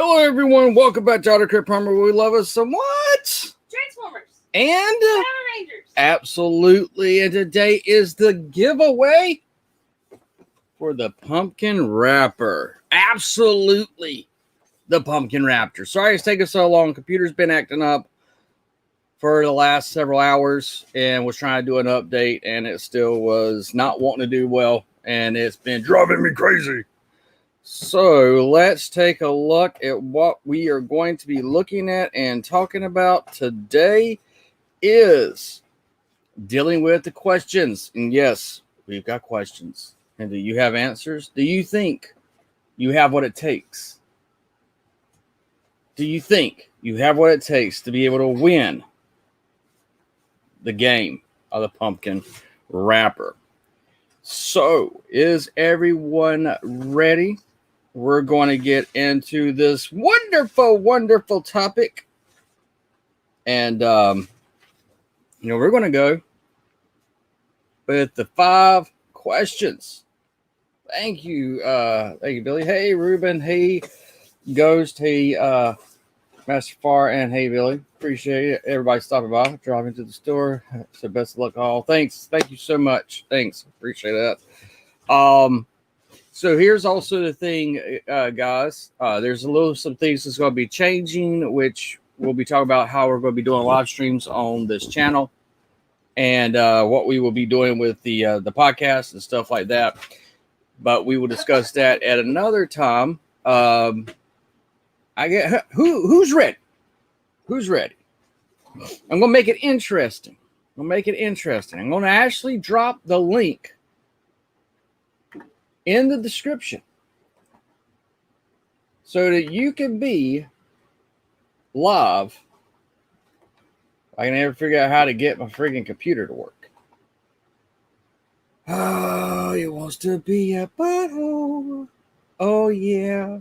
Hello, everyone. Welcome back to Autocorrect Primer. We love us somewhat. Transformers. And Power Rangers. absolutely. And today is the giveaway for the pumpkin wrapper. Absolutely. The pumpkin raptor. Sorry it's taking so long. Computer's been acting up for the last several hours and was trying to do an update, and it still was not wanting to do well, and it's been driving me crazy. So let's take a look at what we are going to be looking at and talking about today is dealing with the questions. And yes, we've got questions. And do you have answers? Do you think you have what it takes? Do you think you have what it takes to be able to win the game of the pumpkin wrapper? So is everyone ready? We're going to get into this wonderful, wonderful topic. And, we're going to go with the 5 questions. Thank you, Billy. Hey, Ruben. Hey, Ghost. Hey, Master Far. And hey, Billy. Appreciate it. Everybody stopping by, driving to the store. So best of luck all. Thanks. Thank you so much. Thanks. Appreciate that. So here's also the thing, guys. There's some things that's going to be changing, which we'll be talking about how we're going to be doing live streams on this channel, and what we will be doing with the podcast and stuff like that. But we will discuss that at another time. I get who's ready. Who's ready? I'm going to make it interesting. I'm going to actually drop the link in the description so that you can be live. I can never figure out how to get my freaking computer to work. Oh, it wants to be a butthole. Oh, yeah.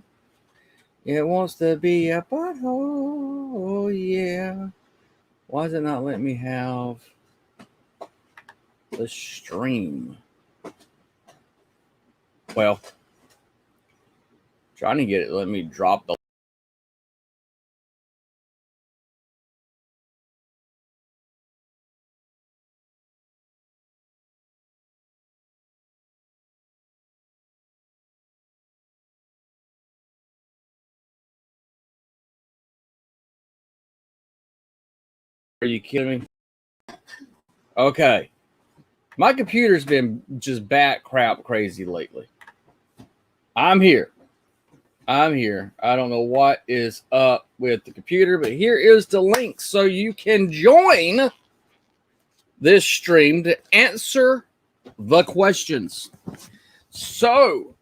It wants to be a butthole. Oh, yeah. Why does it not let me have the stream? Well, trying to get it. Let me drop the. Are you kidding me? Okay. My computer's been just bat crap crazy lately. I'm here. I don't know what is up with the computer, but here is the link so you can join this stream to answer the questions. So,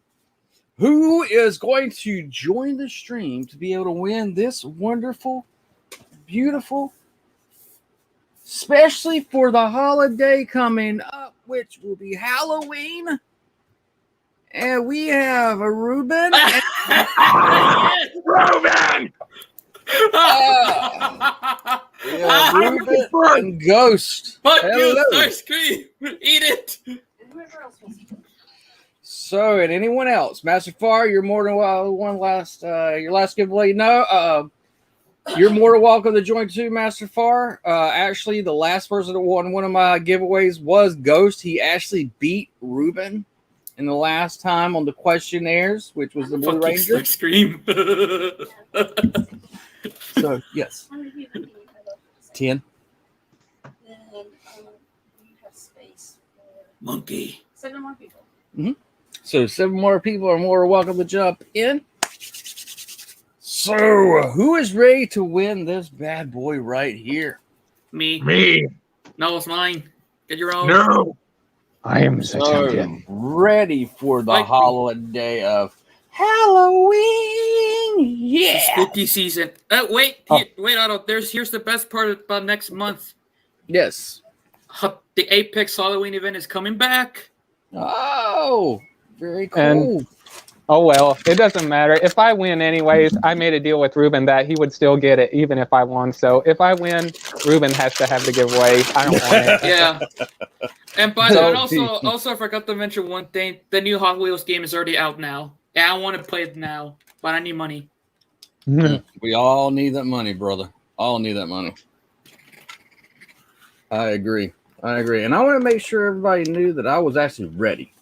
who is going to join the stream to be able to win this wonderful, beautiful, especially for the holiday coming up, which will be Halloween? And we have a Ruben. Ruben! Ruben and Ghost. Fuck you, ice cream! Eat it! So, and anyone else? Master Far, you're more than your last giveaway. No, you're more than welcome to join too, Master Far. Actually, the last person that won one of my giveaways was Ghost. He actually beat Ruben in the last time on the questionnaires, which was the Blue Ranger. Scream. So, yes. 10. Then you have space for Monkey. 7 more people. Mm-hmm. So 7 more people are more welcome to jump in. So, who is ready to win this bad boy right here? Me. No, it's mine. Get your own. No. I am the champion. Ready for the holiday of Halloween. Yeah. Spooky season. Wait, Otto. Here's the best part about next month. Yes. The Apex Halloween event is coming back. Oh, very cool. And, well, it doesn't matter. If I win anyways, I made a deal with Ruben that he would still get it even if I won. So if I win, Ruben has to have the giveaway. I don't want it. Yeah. And by the way, also I forgot to mention one thing. The new Hot Wheels game is already out now. Yeah, I want to play it now, but I need money. We all need that money, brother. All need that money. I agree. And I want to make sure everybody knew that I was actually ready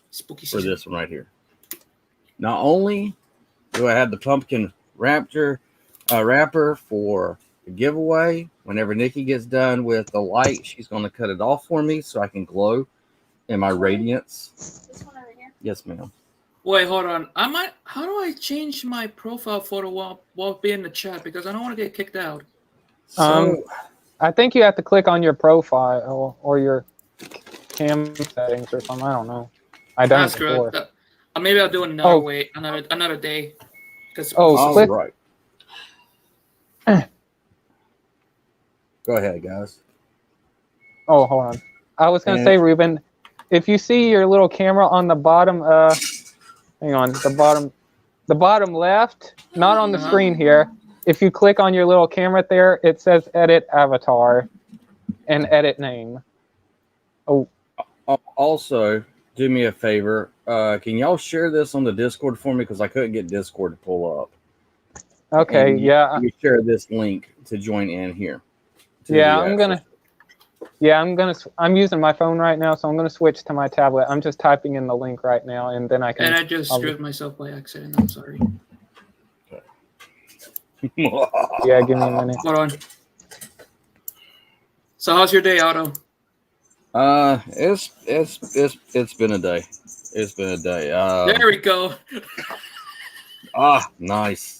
Spooky for season. this one right here. Not only do I have the pumpkin wrapper for the giveaway, whenever Nikki gets done with the light, she's going to cut it off for me so I can glow in my radiance. This one over here. Yes, ma'am. Wait, hold on. How do I change my profile photo while being in the chat? Because I don't want to get kicked out. So, I think you have to click on your profile or your cam settings or something. I don't know. I done That's it before. good. Maybe I'll do it another way, another day. all click. right. Go ahead, guys. Oh, hold on. I was going to say, Ruben, if you see your little camera on the bottom, hang on, the bottom left, not on the screen here. If you click on your little camera there, it says edit avatar and edit name. Oh. Also, do me a favor. Can y'all share this on the Discord for me? Because I couldn't get Discord to pull up. Okay, yeah. You share this link to join in here. Yeah, I'm using my phone right now, so I'm gonna switch to my tablet. I'm just typing in the link right now, and then I can. And I just screwed myself by accident. I'm sorry. Yeah, give me a minute. Hold on. So how's your day, Otto? It's been a day. It's been a day. There we go. Nice.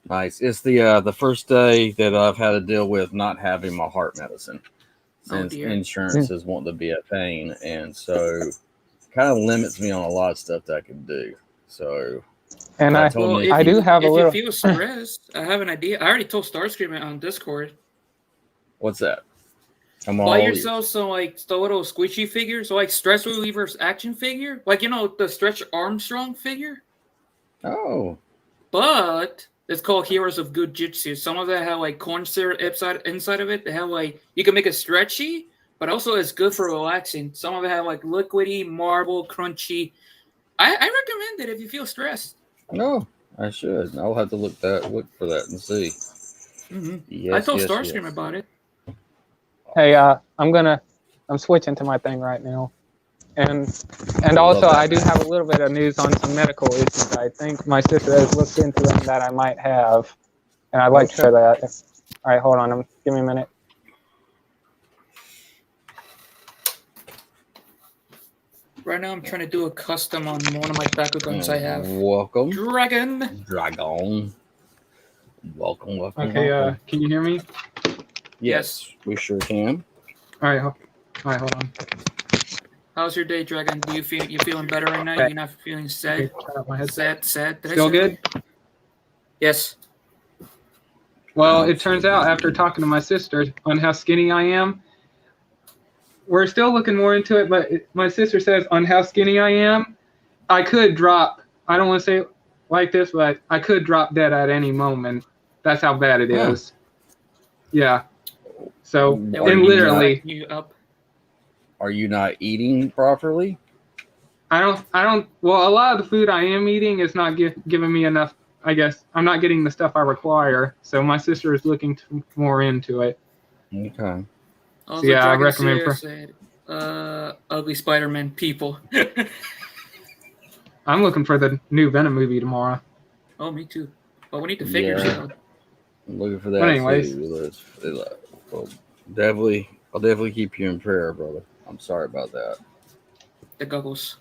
It's the first day that I've had to deal with not having my heart medicine since insurance is wanting to be a pain, and so kind of limits me on a lot of stuff that I can do. So, and I do have a little. If you feel stressed, I have an idea. I already told Starscream on Discord. What's that? Buy yourself some the little squishy figures, so stress relievers action figure, the Stretch Armstrong figure. Oh, but it's called Heroes of Good Jitsu. Some of them have corn syrup inside of it. They have you can make it stretchy, but also it's good for relaxing. Some of them have liquidy, marble, crunchy. I recommend it if you feel stressed. No, I should. I'll have to look for that and see. Mm-hmm. Yes, I told Starscream about it. Hey, I'm switching to my thing right now. And also, I do have a little bit of news on some medical issues. I think my sister has looked into them that I might have, and I'd like to share that. All right, hold on. Give me a minute. Right now, I'm trying to do a custom on one of my backup guns I have. Welcome. Dragon. Welcome. Okay, can you hear me? Yes, we sure can. All right, hold on. How's your day, Dragon? Do you feeling better right now? You're not feeling sad? Sad? Still good? Yes. Well, it turns out after talking to my sister on how skinny I am, we're still looking more into it, but my sister says on how skinny I am, I could drop, I don't want to say it like this, but I could drop dead at any moment. That's how bad it is. Yeah. So, and literally... Are you not eating properly? I don't, well, a lot of the food I am eating is not giving me enough, I guess. I'm not getting the stuff I require. So my sister is looking more into it. Okay. So yeah, I recommend ugly Spider-Man people. I'm looking for the new Venom movie tomorrow. Oh, me too. But we need the figures. I'm looking for that. But anyways. Too. I'll definitely keep you in prayer, brother. I'm sorry about that. The goggles.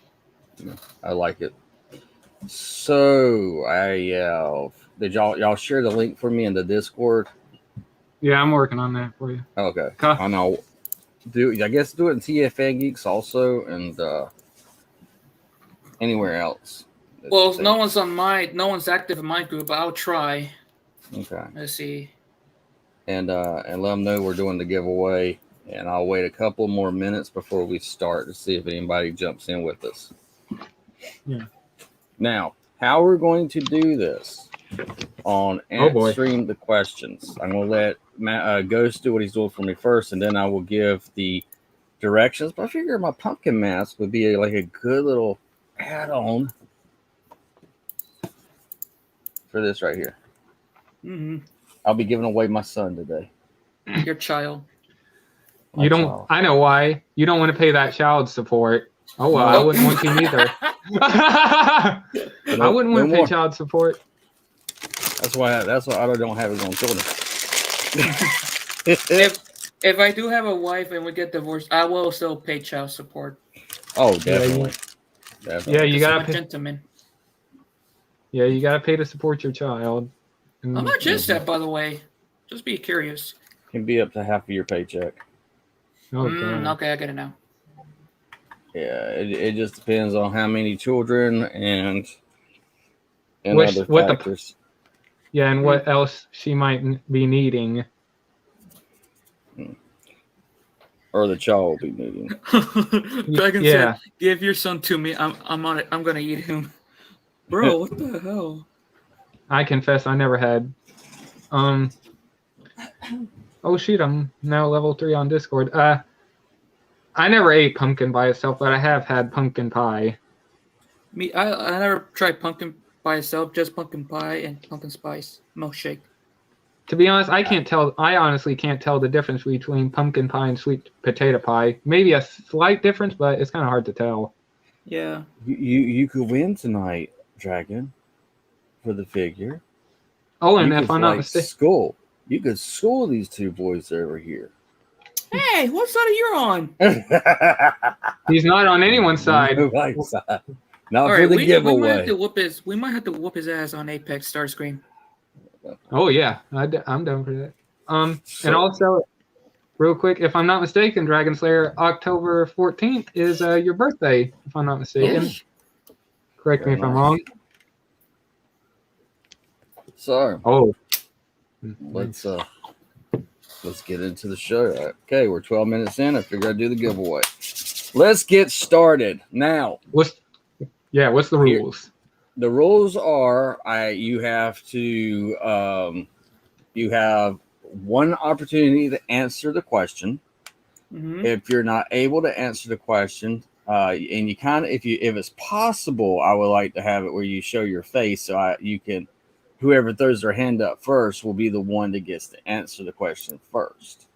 I like it. So did y'all share the link for me in the Discord? Yeah, I'm working on that for you. Okay. I know. Do it in TFN Geeks also, and anywhere else. Well, no one's active in my group, but I'll try. Okay. Let's see. And let them know we're doing the giveaway. And I'll wait a couple more minutes before we start to see if anybody jumps in with us. Yeah. Now, how we're going to do this on answering the questions. I'm going to let Ghost do what he's doing for me first, and then I will give the directions. But I figure my pumpkin mask would be a good little add-on for this right here. Mm-hmm. I'll be giving away my son today. Your child. My You don't. child. I know why. You don't want to pay that child support. Oh well, I Nope. wouldn't want to neither. I Nope, wouldn't no want to pay more. child support. That's why I don't have his own children. If I do have a wife and we get divorced, I will still pay child support. Oh, definitely. Yeah, Definitely. you Because gotta I'm a pay. gentleman. Yeah, you gotta pay to support your child. I'm not just that, by the way. Just be curious. Can be up to half of your paycheck. Oh god. Okay, I get it now. Yeah, it just depends on how many children and Which- other what the- factors. Yeah, and what else she might be needing. Or the child will be needing. Dragon Yeah. said, "Give your son to me. I'm on it. I'm gonna eat him." Bro, what the hell? I confess I never had. Oh shoot, I'm now level 3 on Discord. I never ate pumpkin by itself, but I have had pumpkin pie. Me, I never tried pumpkin by itself. Just pumpkin pie and pumpkin spice milkshake. To be honest, I honestly can't tell the difference between pumpkin pie and sweet potato pie. Maybe a slight difference, but it's kind of hard to tell. Yeah. You could win tonight, Dragon, for the figure. Oh, and You if could, I'm not mistaken, you could school these two boys over here. Hey, what side are you on? he's not on anyone's side. Nobody's side. Not All for right, the we might giveaway. have to whoop his. We might have to whoop his ass on Apex Starscream. Oh yeah, I'm down for that. And So- also, real quick, if I'm not mistaken, Dragon Slayer, October 14th is your birthday. If I'm not mistaken, correct me if I'm wrong. So Oh, let's get into the show. Okay, we're 12 minutes in. I figure I'd do the giveaway. Let's get started now. what's the rules? The rules are you have one opportunity to answer the question. Mm-hmm. If you're not able to answer the question, and you kind of if it's possible, I would like to have it where you show your face so you can whoever throws their hand up first will be the one that gets to answer the question first.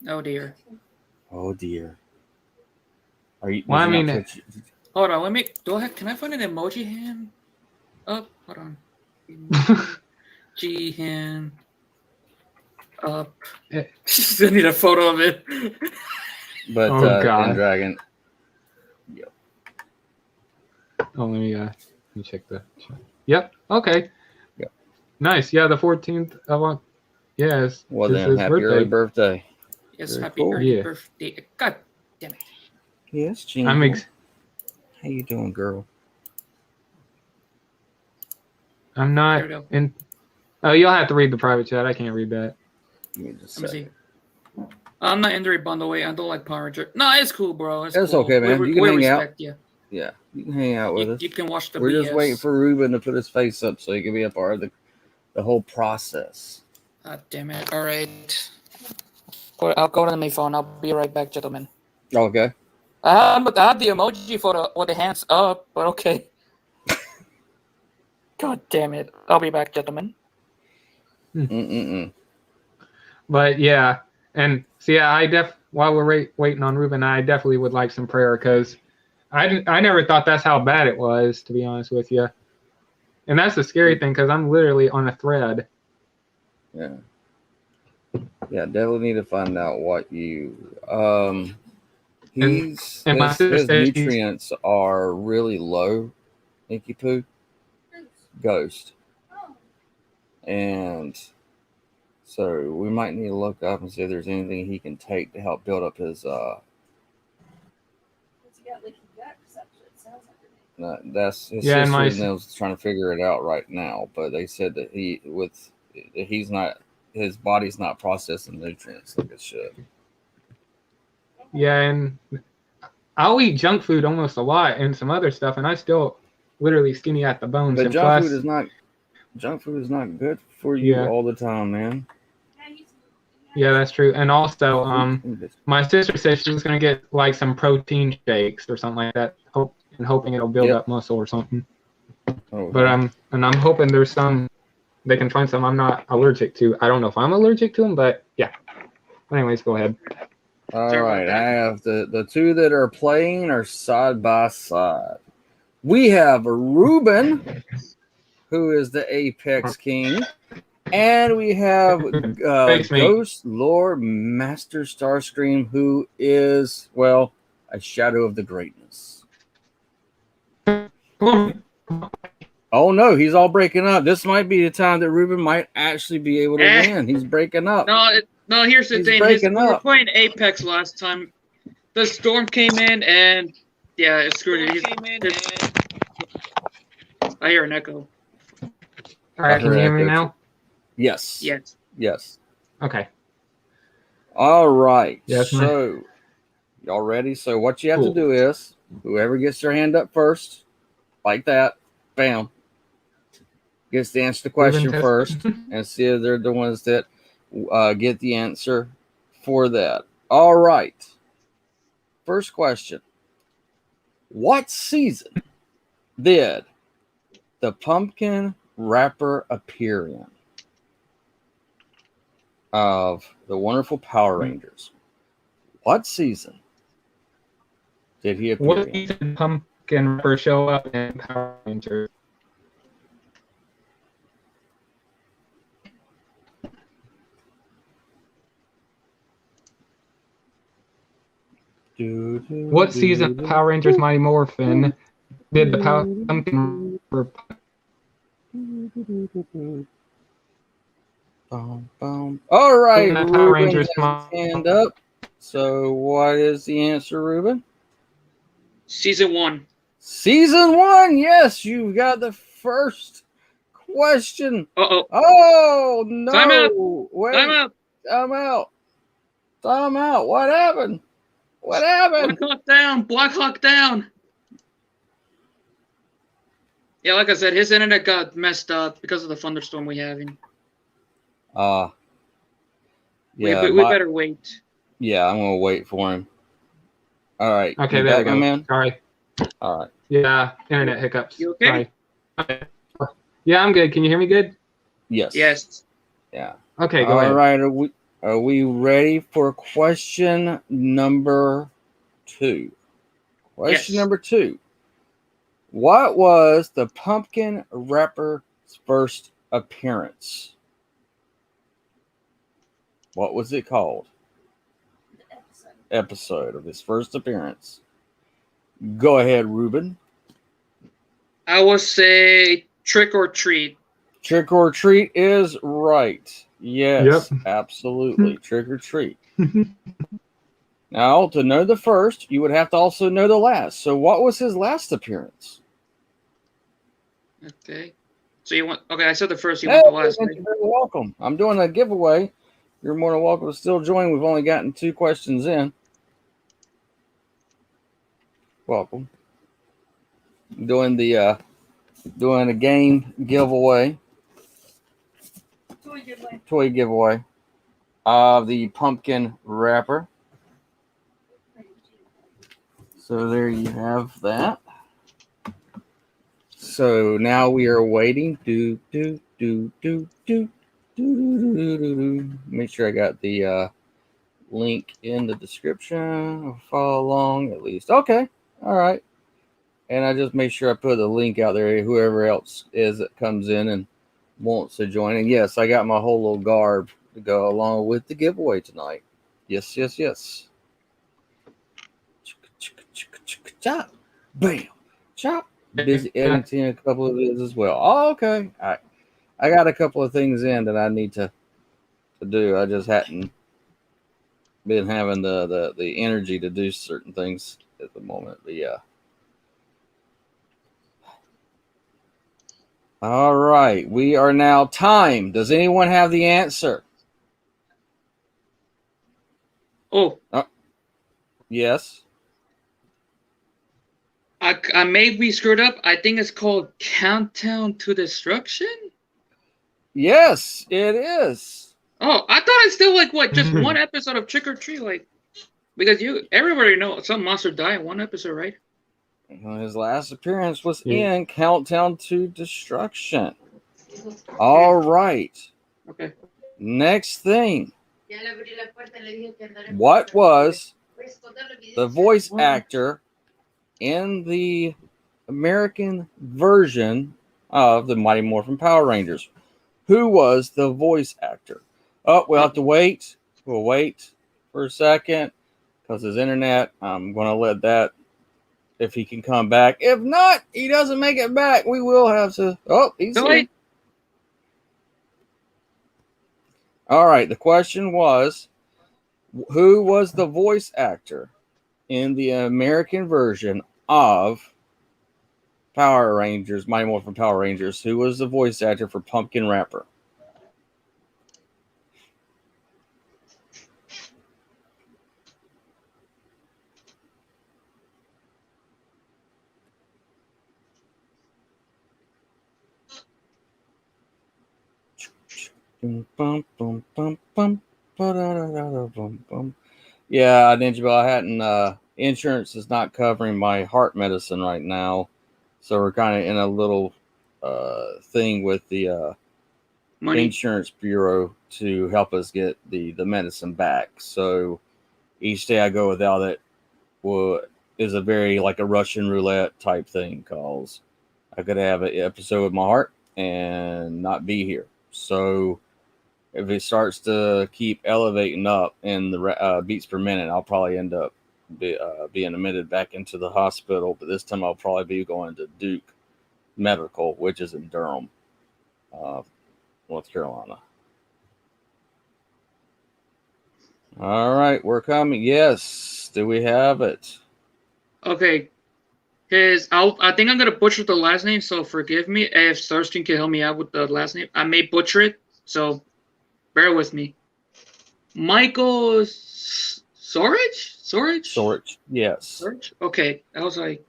Oh dear. Oh dear. Are you? Well, I did you mean, not put- Hold on. Let me. Can I find an emoji hand? Up. Hold on. Emoji hand. Up. Eh. I need a photo of it. but Oh, God. and Dragon. Oh, let me check the. Yep. Okay. Yep. Nice. Yeah, the 14th of yes. Well is then, his happy early birthday. Yes, Very happy cool. early Yeah. birthday. God damn it. Yes, Gene. How you doing, girl? I'm There we not go. in. Oh, you'll have to read the private chat. I can't read that. Give me just a Let me second. see. I'm not in the bundle way. I don't like Power Ranger. No, it's cool, bro. It's That's cool. okay, man. We You can hang out. respect you. Yeah, you can hang out with us. You can watch the We're BS. just waiting for Ruben to put his face up so he can be a part of the whole process. God damn it. All right. I'll go to my phone. I'll be right back, gentlemen. Okay. I have the emoji for with the hands up, but okay. God damn it. I'll be back, gentlemen. Mm-mm-mm. But yeah, and see, while we're waiting on Ruben, I definitely would like some prayer because I never thought that's how bad it was, to be honest with you. And that's the scary thing because I'm literally on a thread. Yeah. Yeah, definitely need to find out what you and my his sister said he's- nutrients are really low, Inky Poo. Ghost. Oh, And so we might need to look up and see if there's anything he can take to help build up his what's he got leaky gut? 'Cause that's what it sounds like to me. that's his Yeah, and sister my- and them's trying to figure it out right now, but they said that his body's not processing nutrients like it should. Yeah, and I'll eat junk food almost a lot and some other stuff, and I still literally skinny at the bones. But and junk plus, food is not good for you Yeah. all the time, man. yeah, that's true. And also, my sister said she was gonna get like some protein shakes or something like that, hoping it'll build Yep. up muscle or something. Oh, But I'm hoping there's some they can find some I'm not allergic to. I don't know if I'm allergic to them, but yeah. Anyways, go ahead. All Sorry right, about I that. have the two that are playing are side by side. We have Ruben, who is the Apex King, and we have Face me. Ghost Lord Master Starscream, who is, well, a shadow of the greatness. Oh no, he's all breaking up. This might be the time that Ruben might actually be able to win. He's breaking up. No, here's the He's thing. breaking We were up. playing Apex last time. The storm came in and yeah, it screwed it. I hear an echo. All right, can you hear me now? Yes. Yes. Yes. Okay. All right. Yes, so, y'all ready? So, what you have to do is whoever gets their hand up first, like that, bam, gets to answer the question first, and see if they're the ones that get the answer for that. All right. First question. What season did the pumpkin wrapper appear in of the wonderful Power Rangers? What season did he appear What in? season did pumpkin wrapper show up in Power Rangers? What season of Power Rangers Mighty Morphin did the pumpkin wrapper? All right, Power Ruben Rangers has his hand up. So, what is the answer, Ruben? Season 1. Season 1. Yes, you got the first question. Uh-oh. Oh no! Time out. Wait. Time out. Time out. Time out. What happened? What happened? Black Hawk down. Black Hawk down. Yeah, like I said, his internet got messed up because of the thunderstorm we having. Yeah. We better wait. Yeah, I'm gonna wait for him. All right. Okay, you there we back, go. my man? Sorry. All right. Yeah, internet hiccups. You okay? Sorry. Okay. Yeah, I'm good. Can you hear me good? Yes. Yes. Yeah. Okay, go All ahead. right. Are we ready for question number 2? Question Yes. number 2. What was the pumpkin wrapper's first appearance? What was it called? Episode of his first appearance. Go ahead, Ruben. I would say Trick or Treat. Trick or Treat is right. Yes, Yep. absolutely. Trick or Treat. Now, to know the first, you would have to also know the last. So, what was his last appearance? Okay. So you want? Okay, I said the first. You want the last? You're very welcome. I'm doing a giveaway. You're more than welcome to still join. We've only gotten 2 questions in. Welcome. Doing a game giveaway. Toy giveaway of the pumpkin wrapper. So there you have that. So now we are waiting. Make sure I got the link in the description. I'll follow along at least. Okay. All right. And I just make sure I put the link out there. Whoever else is that comes in and wants to join. And yes, I got my whole little garb to go along with the giveaway tonight. Yes, yes, yes. Chop. Bam. Chop. Busy editing a couple of videos as well. Oh, okay. I got a couple of things in that I need to do. I just hadn't been having the energy to do certain things at the moment. But yeah. All right. We are now time. Does anyone have the answer? Oh. Yes. I may be screwed up. I think it's called Countdown to Destruction. Yes, it is. Oh, I thought it's still like what, just one episode of Trick or Treat, like because everybody knows some monster died in one episode, right? His last appearance was in Countdown to Destruction. All right. Okay. Next thing. What was the voice actor in the American version of the Mighty Morphin Power Rangers? Who was the voice actor? Oh, we'll have to wait. We'll wait for a second because his internet. I'm going to let that, if he can come back. If not, he doesn't make it back. We will have to. Oh, he's No, here. wait. All right. The question was, who was the voice actor in the American version of Power Rangers, Mighty Morphin Power Rangers? Who was the voice actor for Pumpkin Rapper? Yeah, Ninja Bell, I hadn't. Insurance is not covering my heart medicine right now, so we're kind of in a little thing with the Money. insurance bureau to help us get the medicine back. So each day I go without it is a very like a Russian roulette type thing, cause I could have an episode with my heart and not be here. So if it starts to keep elevating up in the beats per minute, I'll probably end up being admitted back into the hospital. But this time I'll probably be going to Duke Medical, which is in Durham, North Carolina. All right, we're coming. Yes, do we have it? Okay. I think I'm gonna butcher the last name, so forgive me if Thurston can help me out with the last name. I may butcher it, so bear with me. Michael Sorich? Yes. Sorich? Okay. I was like,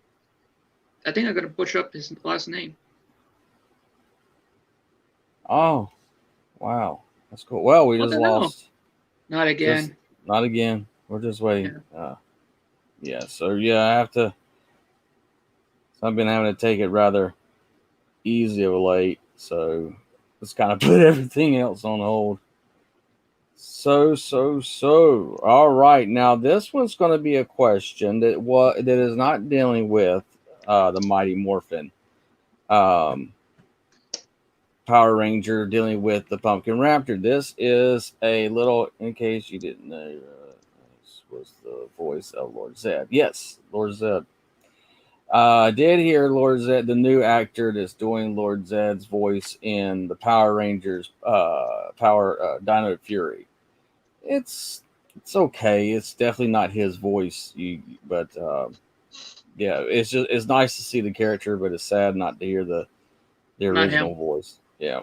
I think I'm gonna butcher up his last name. Oh, wow, that's cool. Well, we What just the hell? lost. Not again. Not again. We're just waiting. Yeah. So yeah, I have to. So I've been having to take it rather easy of late. So let's kind of put everything else on hold. So. All right. Now this one's going to be a question that is not dealing with the Mighty Morphin Power Ranger, dealing with the Pumpkin Raptor. This is a little, in case you didn't know, this was the voice of Lord Zed. Yes, Lord Zed. Did hear Lord Zed, the new actor that's doing Lord Zed's voice in the Power Rangers Dino Fury. It's okay. It's definitely not his voice, but yeah, it's nice to see the character, but it's sad not to hear the original voice. Yeah.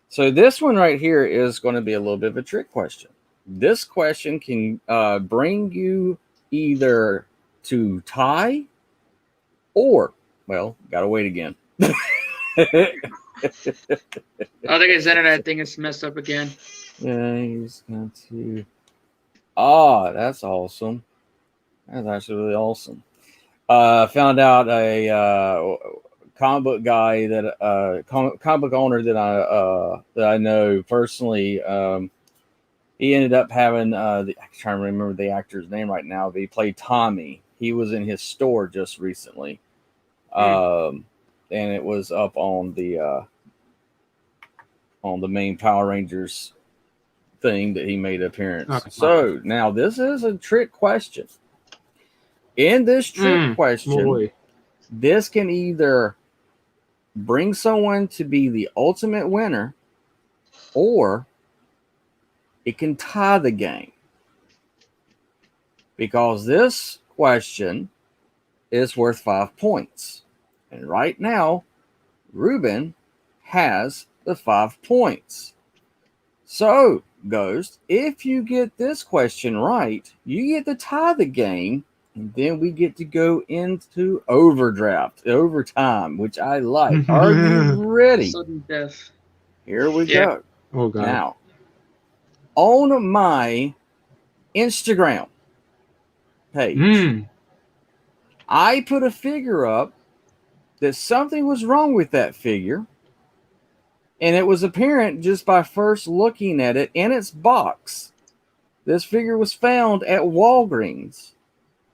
So this one right here is going to be a little bit of a trick question. This question can bring you either to tie or, well, gotta wait again. I think his internet thing is messed up again. Yeah, he's got to. Ah, that's awesome. That's actually really awesome. Found out a comic book guy that comic book owner that I know personally. He ended up having I'm trying to remember the actor's name right now, but he played Tommy. He was in his store just recently. And it was up on the main Power Rangers thing that he made an appearance. Okay. So now this is a trick question. In this trick question, this can either bring someone to be the ultimate winner, or it can tie the game. Because this question is worth 5 points. And right now, Ruben has the 5 points. So, Ghost, if you get this question right, you get to tie the game, and then we get to go into overtime, which I like. Are you ready? Sudden death. Here we go. Oh, God. Now, on my Instagram page, I put a figure up that something was wrong with that figure, And it was apparent just by first looking at it in its box. This figure was found at Walgreens.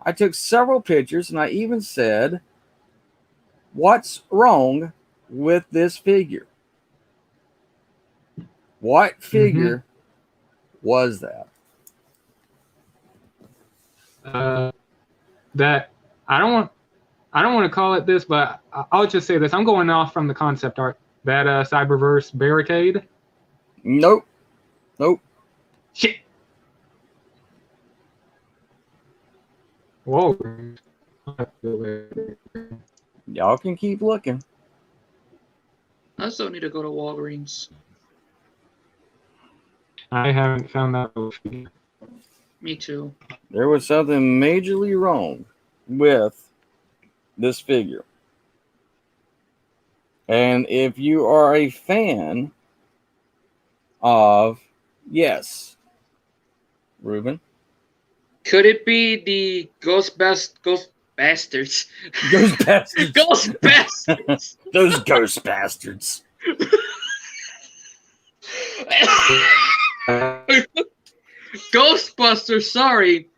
I took several pictures and I even said, "What's wrong with this figure?" What figure was that? That I don't want to call it this, but I'll just say this. I'm going off from the concept art. That Cyberverse barricade. Nope. Shit. Whoa. Y'all can keep looking. I still need to go to Walgreens. I haven't found that. Me too. There was something majorly wrong with this figure. And if you are a fan of, yes, Ruben? Could it be the Ghost Bastards? Ghost bastards. Ghost Bastards! Those ghost bastards. Ghostbusters, sorry.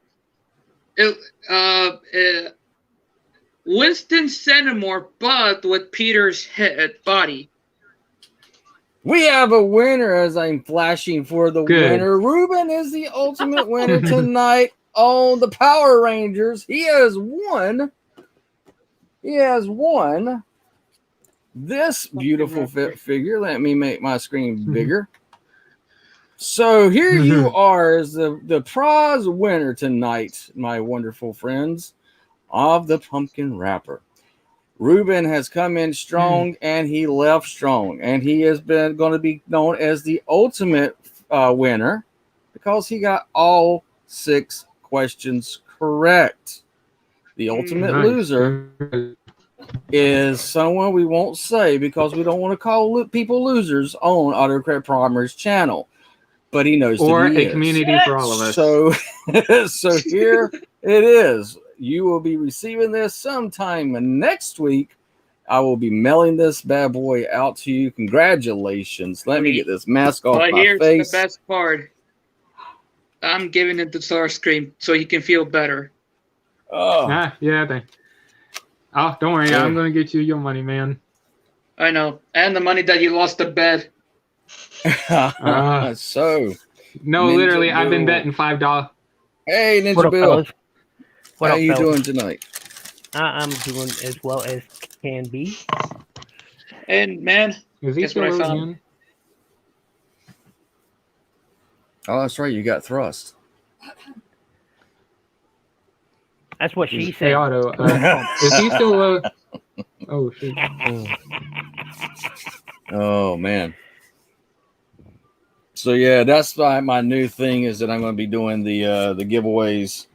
Winston Centimore, but with Peter's body. We have a winner as I'm flashing for the winner. Ruben is the ultimate winner tonight on the Power Rangers. He has won this beautiful figure. Let me make my screen bigger. So here you are as the prize winner tonight, my wonderful friends, of the pumpkin wrapper. Ruben has come in strong and he left strong, and he has been going to be known as the ultimate winner because he got all 6 questions correct. The ultimate loser is someone we won't say because we don't want to call people losers on Autocorrect Primers channel, but he knows or that he a community for all of us. So here it is. You will be receiving this sometime next week. I will be mailing this bad boy out to you. Congratulations. Let me get this mask off my Here's face. the best part. I'm giving it to Starscream so he can feel better. Oh, yeah. Oh, don't worry. I'm going to get you your money, man. I know. And the money that you lost to bet. So. No, Ninja literally, Bill. I've been betting $5. Hey, Ninja What up, Bill. fellas? How you doing tonight? I'm doing as well as can be. And man, Is he guess still what I found? again? Oh, that's right. You got thrust. That's what she Hey, said. Otto. Is he still Oh, shit. Oh, man. So, yeah, that's my new thing is that I'm going to be doing the giveaways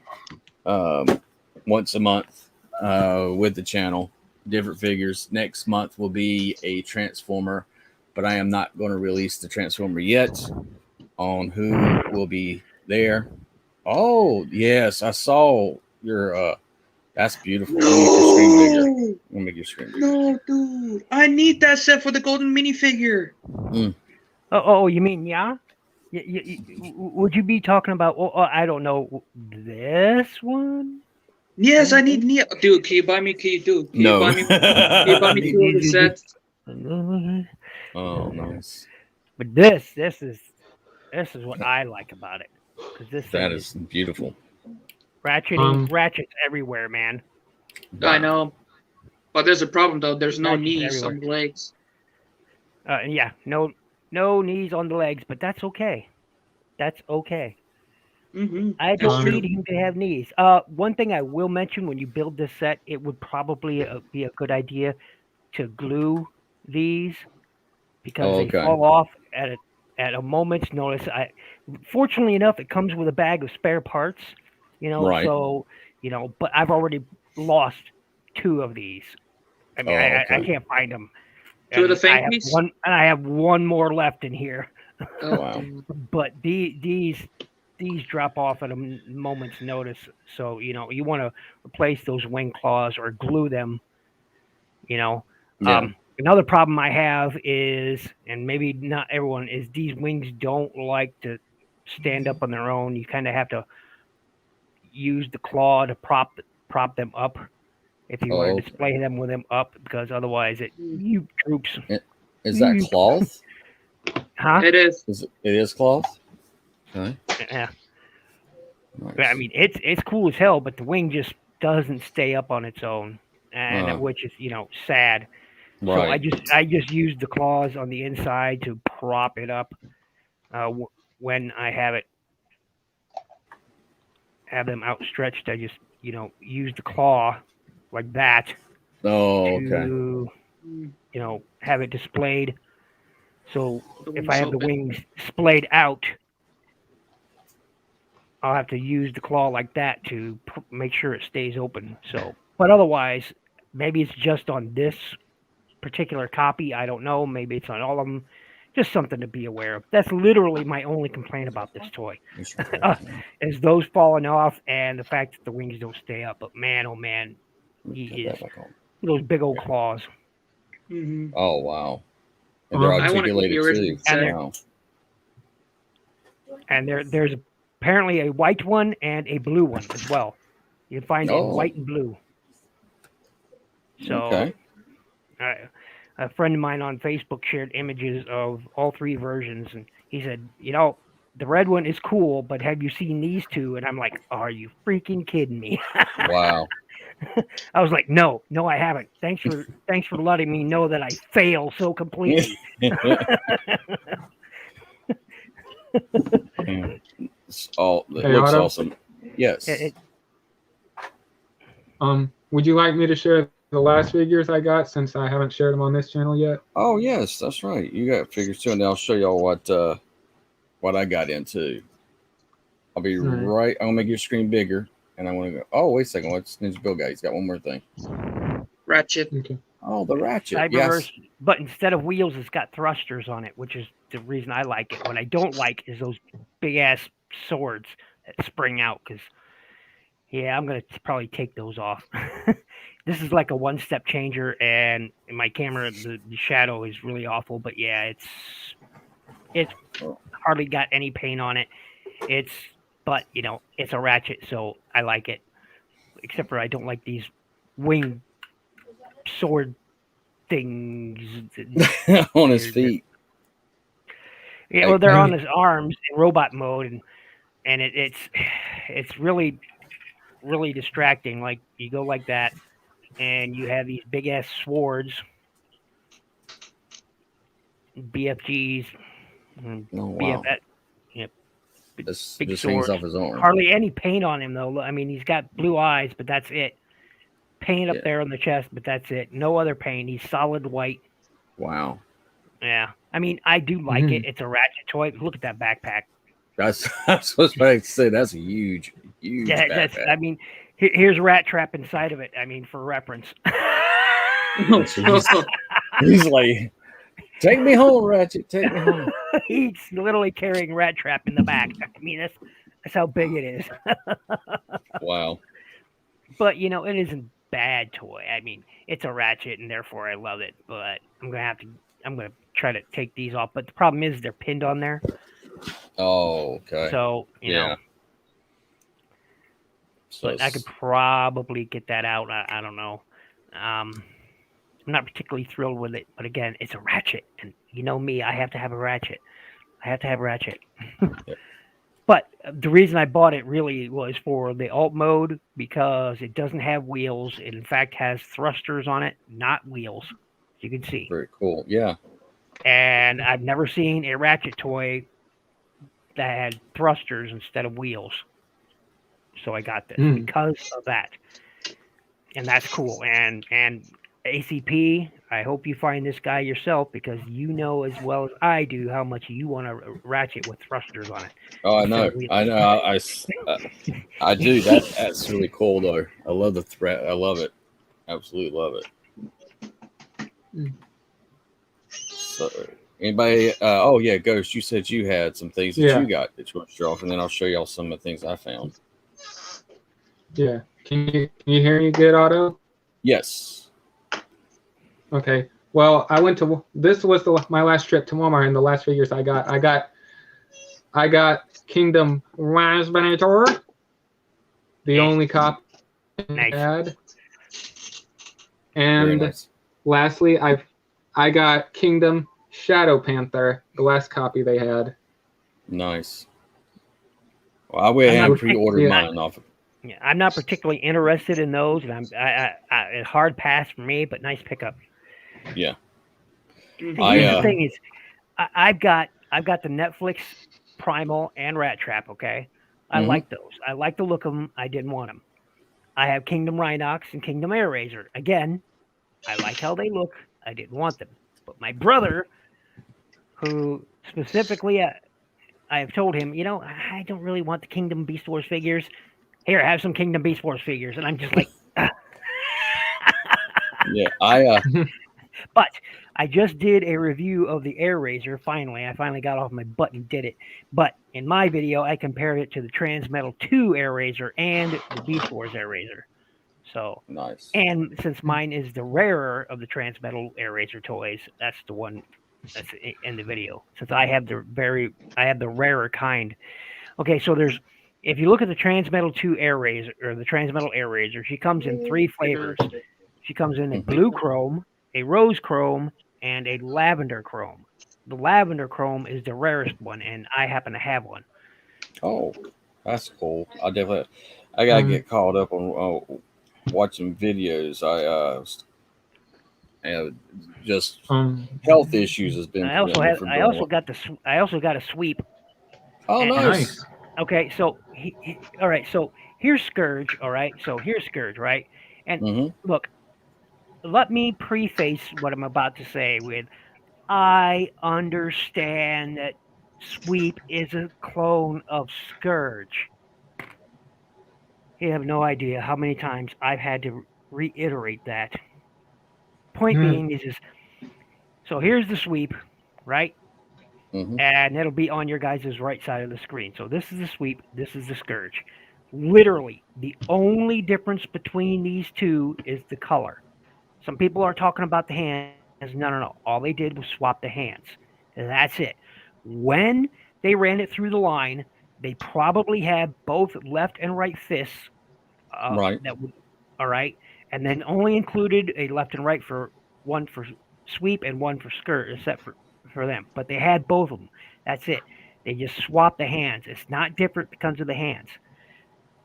once a month with the channel. Different figures. Next month will be a Transformer, but I am not going to release the Transformer yet on who will be there. Oh, yes, I saw your that's beautiful. Let me make your screen bigger. No, dude. I need that set for the golden minifigure. Oh, you mean yeah? Would you be talking about? I don't know this one. Yes, I need Neo. Dude, can you buy me? Can you buy me 2 of the sets? Oh, nice. But this is what I like about it, because That is beautiful. Ratchets everywhere, man. I know, but there's a problem though. There's no Ratchets knees everywhere. on the legs. Yeah, no knees on the legs, but that's okay. That's okay. I don't need him to have knees. One thing I will mention when you build this set, it would probably be a good idea to glue these because they fall off at a moment's notice. Fortunately enough, it comes with a bag of spare parts, Right. So but I've already lost 2 of these. I mean, I can't find them. 2 of the Fankies? I have one more left in here. Oh, wow. But these drop off at a moment's notice, so you want to replace those wing claws or glue them. It Another problem I have is, and maybe not everyone, is these wings don't like to stand up on their own. You kind of have to use the claw to prop them up if you want to display them with them up, because otherwise you troops. Is that cloth? Huh? It is. It is cloth? Okay. Yeah. Nice. I mean, it's cool as hell, but the wing just doesn't stay up on its own, and which is sad. Right. So I just use the claws on the inside to prop it up when I have them outstretched. I just use the claw like that. Oh, to, have it displayed. So if I have the wings splayed out, I'll have to use the claw like that to make sure it stays open. So, but otherwise, maybe it's just on this particular copy. I don't know. Maybe it's on all of them. Just something to be aware of. That's literally my only complaint about this toy, is those falling off and the fact that the wings don't stay up. But man, oh man, he is those big old claws. Mm-hmm. Oh wow! And they're articulated too. And there's apparently a white one and a blue one as well. You can find it in white and blue. So, a friend of mine on Facebook shared images of all three versions, and he said, the red one is cool, but have you seen these two? And I'm like, are you freaking kidding me? Wow. I was like, no, I haven't. Thanks for letting me know that I fail so completely. It looks awesome. Yes. Would you like me to share the last figures I got, since I haven't shared them on this channel yet? Oh yes, that's right. You got figures too, and I'll show y'all what I got into. I'll be right. I'm gonna make your screen bigger, and I want to go. Oh, wait a second. What's Ninja Bill guy? He's got one more thing. Ratchet. Okay. Oh, the ratchet. Cyberverse, yes. But instead of wheels, it's got thrusters on it, which is the reason I like it. What I don't like is those big ass swords that spring out. Because I'm gonna probably take those off. This is like a one-step changer, and in my camera, the shadow is really awful. But yeah, it's hardly got any paint on it. But it's a ratchet, so I like it. Except for I don't like these wing sword things on his feet. Yeah, well, they're on his arms in robot mode, and it's really, really distracting. Like you go like that, and you have these big ass swords, BFGs, BFS. This big hangs off his arm. Hardly any paint on him though. I mean, he's got blue eyes, but that's it. Paint up there on the chest, but that's it. No other paint. He's solid white. Wow. Yeah. I mean, I do like it. It's a ratchet toy. Look at that backpack. That's what I was to say. That's a huge backpack. I mean, here's Rat Trap inside of it. I mean, for reference. He's like, take me home, Ratchet. Take me home. He's literally carrying Rat Trap in the back. I mean, that's how big it is. Wow. But it isn't bad toy. I mean, it's a ratchet, and therefore I love it. But I'm gonna try to take these off. But the problem is they're pinned on there. Oh, okay. So you know. But I could probably get that out. I don't know. I'm not particularly thrilled with it, but again, it's a ratchet, and you know me, I have to have a ratchet. Yep. But the reason I bought it really was for the alt mode, because it doesn't have wheels. It in fact has thrusters on it, not wheels. You can see. Very cool. Yeah. And I've never seen a ratchet toy that had thrusters instead of wheels. So I got this because of that. And that's cool. And ACP, I hope you find this guy yourself, because you know as well as I do how much you want a ratchet with thrusters on it. Oh, I know. I do. That's really cool, though. I love the threat. I love it. Absolutely love it. So, anybody? Oh, yeah, Ghost, you said you had some things that you got that you want to show off, and then I'll show y'all some of the things I found. Yeah. Can you hear me good, Otto? Yes. Okay. Well, I went to this was my last trip to Walmart, and the last figures I got Kingdom Raspberry, the only copy I had, and nice. lastly I got Kingdom Shadow Panther, the last copy they had. Nice. Well, I went ahead and pre-ordered mine off of. Yeah, I'm not particularly interested in those, and a hard pass for me, but nice pickup. Yeah. Here's the thing is, I've got the Netflix Primal and Rat Trap. Okay, I like those. I like the look of them. I didn't want them. I have Kingdom Rhinox and Kingdom Air Razor. Again, I like how they look. I didn't want them, but my brother, who specifically, I have told him, I don't really want the Kingdom Beast Wars figures. Here, have some Kingdom Beast Wars figures, and I'm just like, yeah, But I just did a review of the Air Razor. I finally got off my butt and did it. But in my video, I compared it to the Transmetal 2 Air Razor and the Beast Wars Air Razor. So nice. And since mine is the rarer of the Transmetal Air Razor toys, that's the one that's in the video. Since I have the rarer kind. Okay, so if you look at the Transmetal 2 Air Razor or the Transmetal Air Razor, she comes in 3 flavors. She comes in a blue chrome, a rose chrome, and a lavender chrome. The lavender chrome is the rarest one, and I happen to have one. Oh, that's cool. I gotta get caught up on watching videos. Just health issues has been. I also got a sweep. Oh, nice. Okay, so all right. So here's Scourge. All right, so here's Scourge, right? And look, let me preface what I'm about to say with, I understand that Sweep is a clone of Scourge. You have no idea how many times I've had to reiterate that. Point being is so here's the Sweep, right? And it'll be on your guys' right side of the screen. So this is the Sweep, this is the Scourge. Literally, the only difference between these two is the color. Some people are talking about the hands. No. All they did was swap the hands. And that's it. When they ran it through the line, they probably had both left and right fists. Right. All right. And then only included a left and right one for Sweep and one for Skirt, except for them. But they had both of them. That's it. They just swapped the hands. It's not different because of the hands.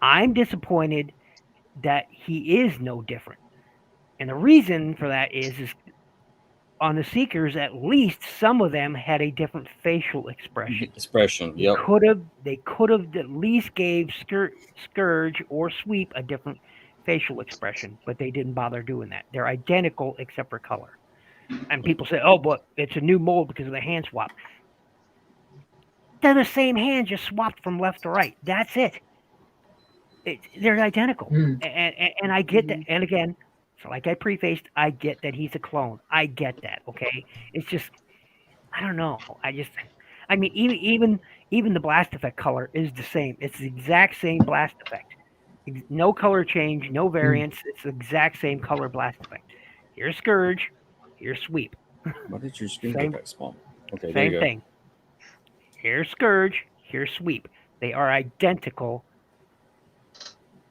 I'm disappointed that he is no different. And the reason for that is on the Seekers, at least some of them had a different facial expression. Yep. They could have at least gave Scourge or Sweep a different facial expression, but they didn't bother doing that. They're identical except for color. And people say, "Oh, but it's a new mold because of the hand swap." They're the same hand, just swapped from left to right. That's it. They're identical, and I get that. And again, so like I prefaced, I get that he's a clone. I get that. Okay, it's just I don't know. I mean, even the blast effect color is the same. It's the exact same blast effect. No color change, no variance. It's the exact same color blast effect. Here's Scourge, here's Sweep. Why did your screen get that small? Okay, same thing. Here's Scourge, here's Sweep. They are identical.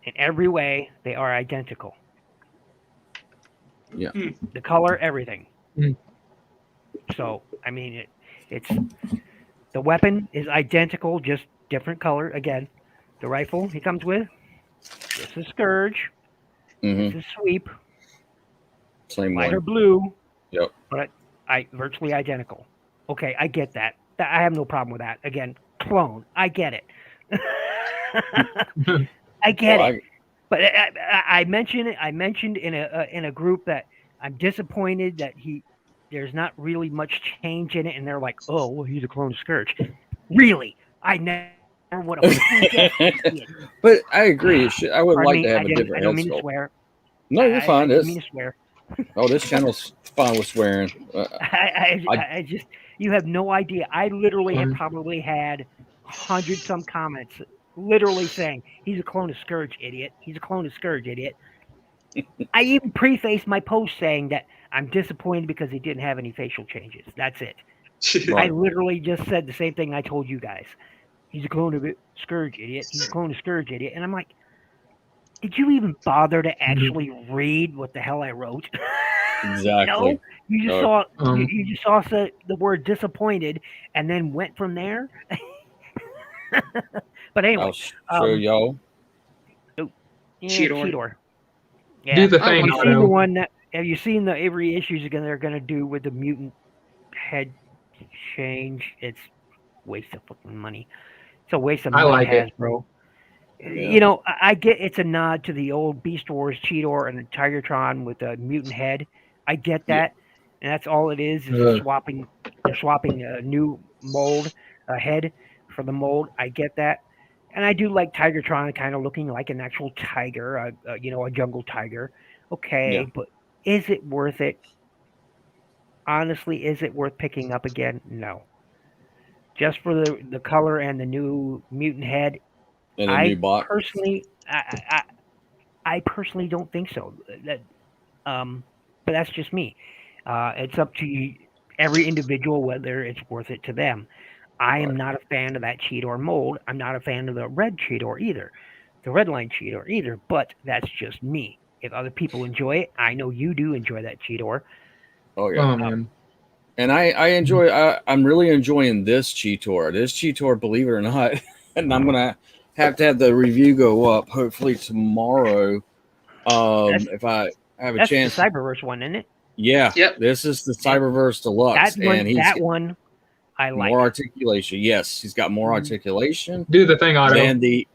In every way, they are identical. Yeah. The color, everything. So, I mean, it's the weapon is identical, just different color. Again, the rifle he comes with. This is Scourge. This is Sweep. Same lighter one. blue. Yep. But virtually identical. Okay, I get that. I have no problem with that. Again, clone. I get it. I get it. But I mentioned in a group that I'm disappointed that there's not really much change in it, and they're like, "Oh, well, he's a clone of Scourge." Really, I never would have. But I agree. I would like to have a different. I don't mean to swear. No, you're fine. I didn't mean to swear. Oh, this channel's fine with swearing. I just, you have no idea. I literally have probably had 100-some comments literally saying, "He's a clone of Scourge, idiot. He's a clone of Scourge, idiot." I even prefaced my post saying that I'm disappointed because he didn't have any facial changes. That's it. Right. I literally just said the same thing I told you guys. He's a clone of Scourge, idiot. He's a clone of Scourge, idiot. And I'm like, did you even bother to actually read what the hell I wrote? Exactly. No, you just saw you just saw the word disappointed and then went from there. But anyway, I'll show y'all. Cheetor. Yeah. Do the thing, Have you seen Otto. the one that? Have you seen the every issues they're gonna do with the mutant head change? It's a waste of fucking money. It's a waste of money, like it. Hasbro. Yeah. You know, I get it's a nod to the old Beast Wars Cheetor and Tigertron with a mutant head. I get that, and that's all it is swapping. They're swapping a new mold, a head for the mold. I get that, and I do like Tigertron kind of looking like an actual tiger, a jungle tiger. Okay, but is it worth it? Honestly, is it worth picking up again? No. Just for the color and the new mutant head. And a new box. I personally don't think so. But that's just me. It's up to every individual whether it's worth it to them. I am not a fan of that Cheetor mold. I'm not a fan of the red Cheetor either, the red line Cheetor either. But that's just me. If other people enjoy it, I know you do enjoy that Cheetor. Oh yeah, man. And I enjoy. I'm really enjoying this Cheetor. This Cheetor, believe it or not, and I'm gonna have to have the review go up hopefully tomorrow. If I have a chance. That's the Cyberverse one, isn't it? Yeah. Yep. This is the Cyberverse Deluxe, that one I like. More articulation. Yes, he's got more articulation. Do the thing, Otto. Than the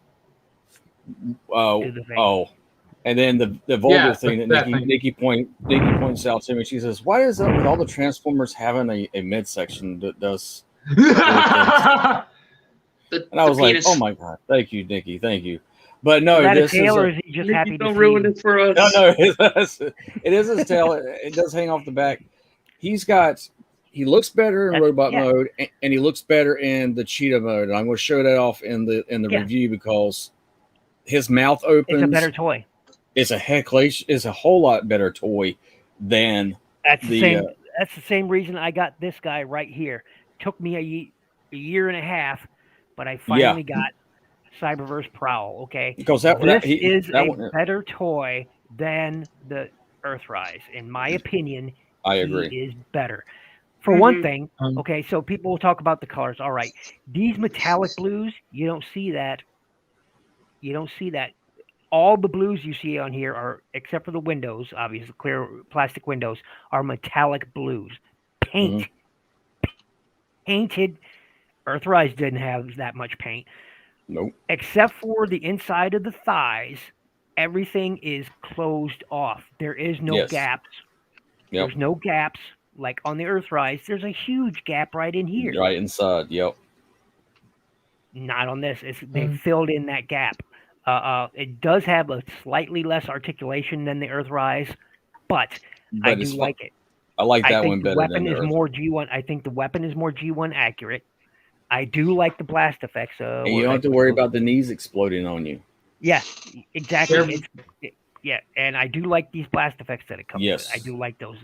and then the vulgar thing that Nikki points out to me. She says, "Why is it with all the Transformers having a midsection that does?" And I was like, "Oh my god, thank you, Nikki, thank you." But no, this is or is he just happy to ruin it for us. No, it is his tail. It does hang off the back. He looks better in robot mode, and he looks better in the cheetah mode. And I'm going to show that off in the review because his mouth opens. It's a better toy. It's a whole lot better toy than that's the same reason I got this guy right here. Took me a year and a half, but I finally got Cyberverse Prowl. Okay, because this is a better toy than the Earthrise, in my opinion. I agree. He is better. For one thing, okay, so people will talk about the colors. All right, these metallic blues, you don't see that. You don't see that. All the blues you see on here are, except for the windows, obviously clear plastic windows, are metallic blues. Painted. Earthrise didn't have that much paint. Nope. Except for the inside of the thighs, everything is closed off. There is no gaps. Yep. There's no gaps. Like on the Earthrise, there's a huge gap right in here. Right inside, yep. Not on this. They filled in that gap. It does have a slightly less articulation than the Earthrise, but I do like it. I like that one better. The weapon is more G1. I think the weapon is more G1 accurate. I do like the blast effects. And you don't have to worry about the knees exploding on you. Yeah, exactly. And I do like these blast effects that it comes with. I do like those.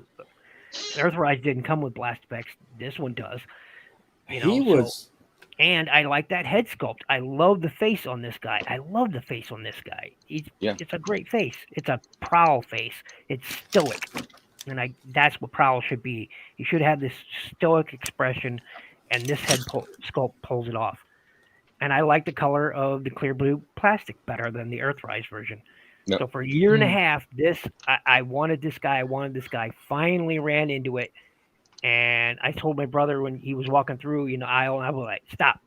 Earthrise didn't come with blast effects. This one does. And I like that head sculpt. I love the face on this guy. It's a great face. It's a Prowl face. It's stoic. And that's what Prowl should be. You should have this stoic expression, and this head sculpt pulls it off. And I like the color of the clear blue plastic better than the Earthrise version. Yep. So for a year and a half, I wanted this guy. Finally ran into it. And I told my brother when he was walking through, aisle, and I was like, "Stop,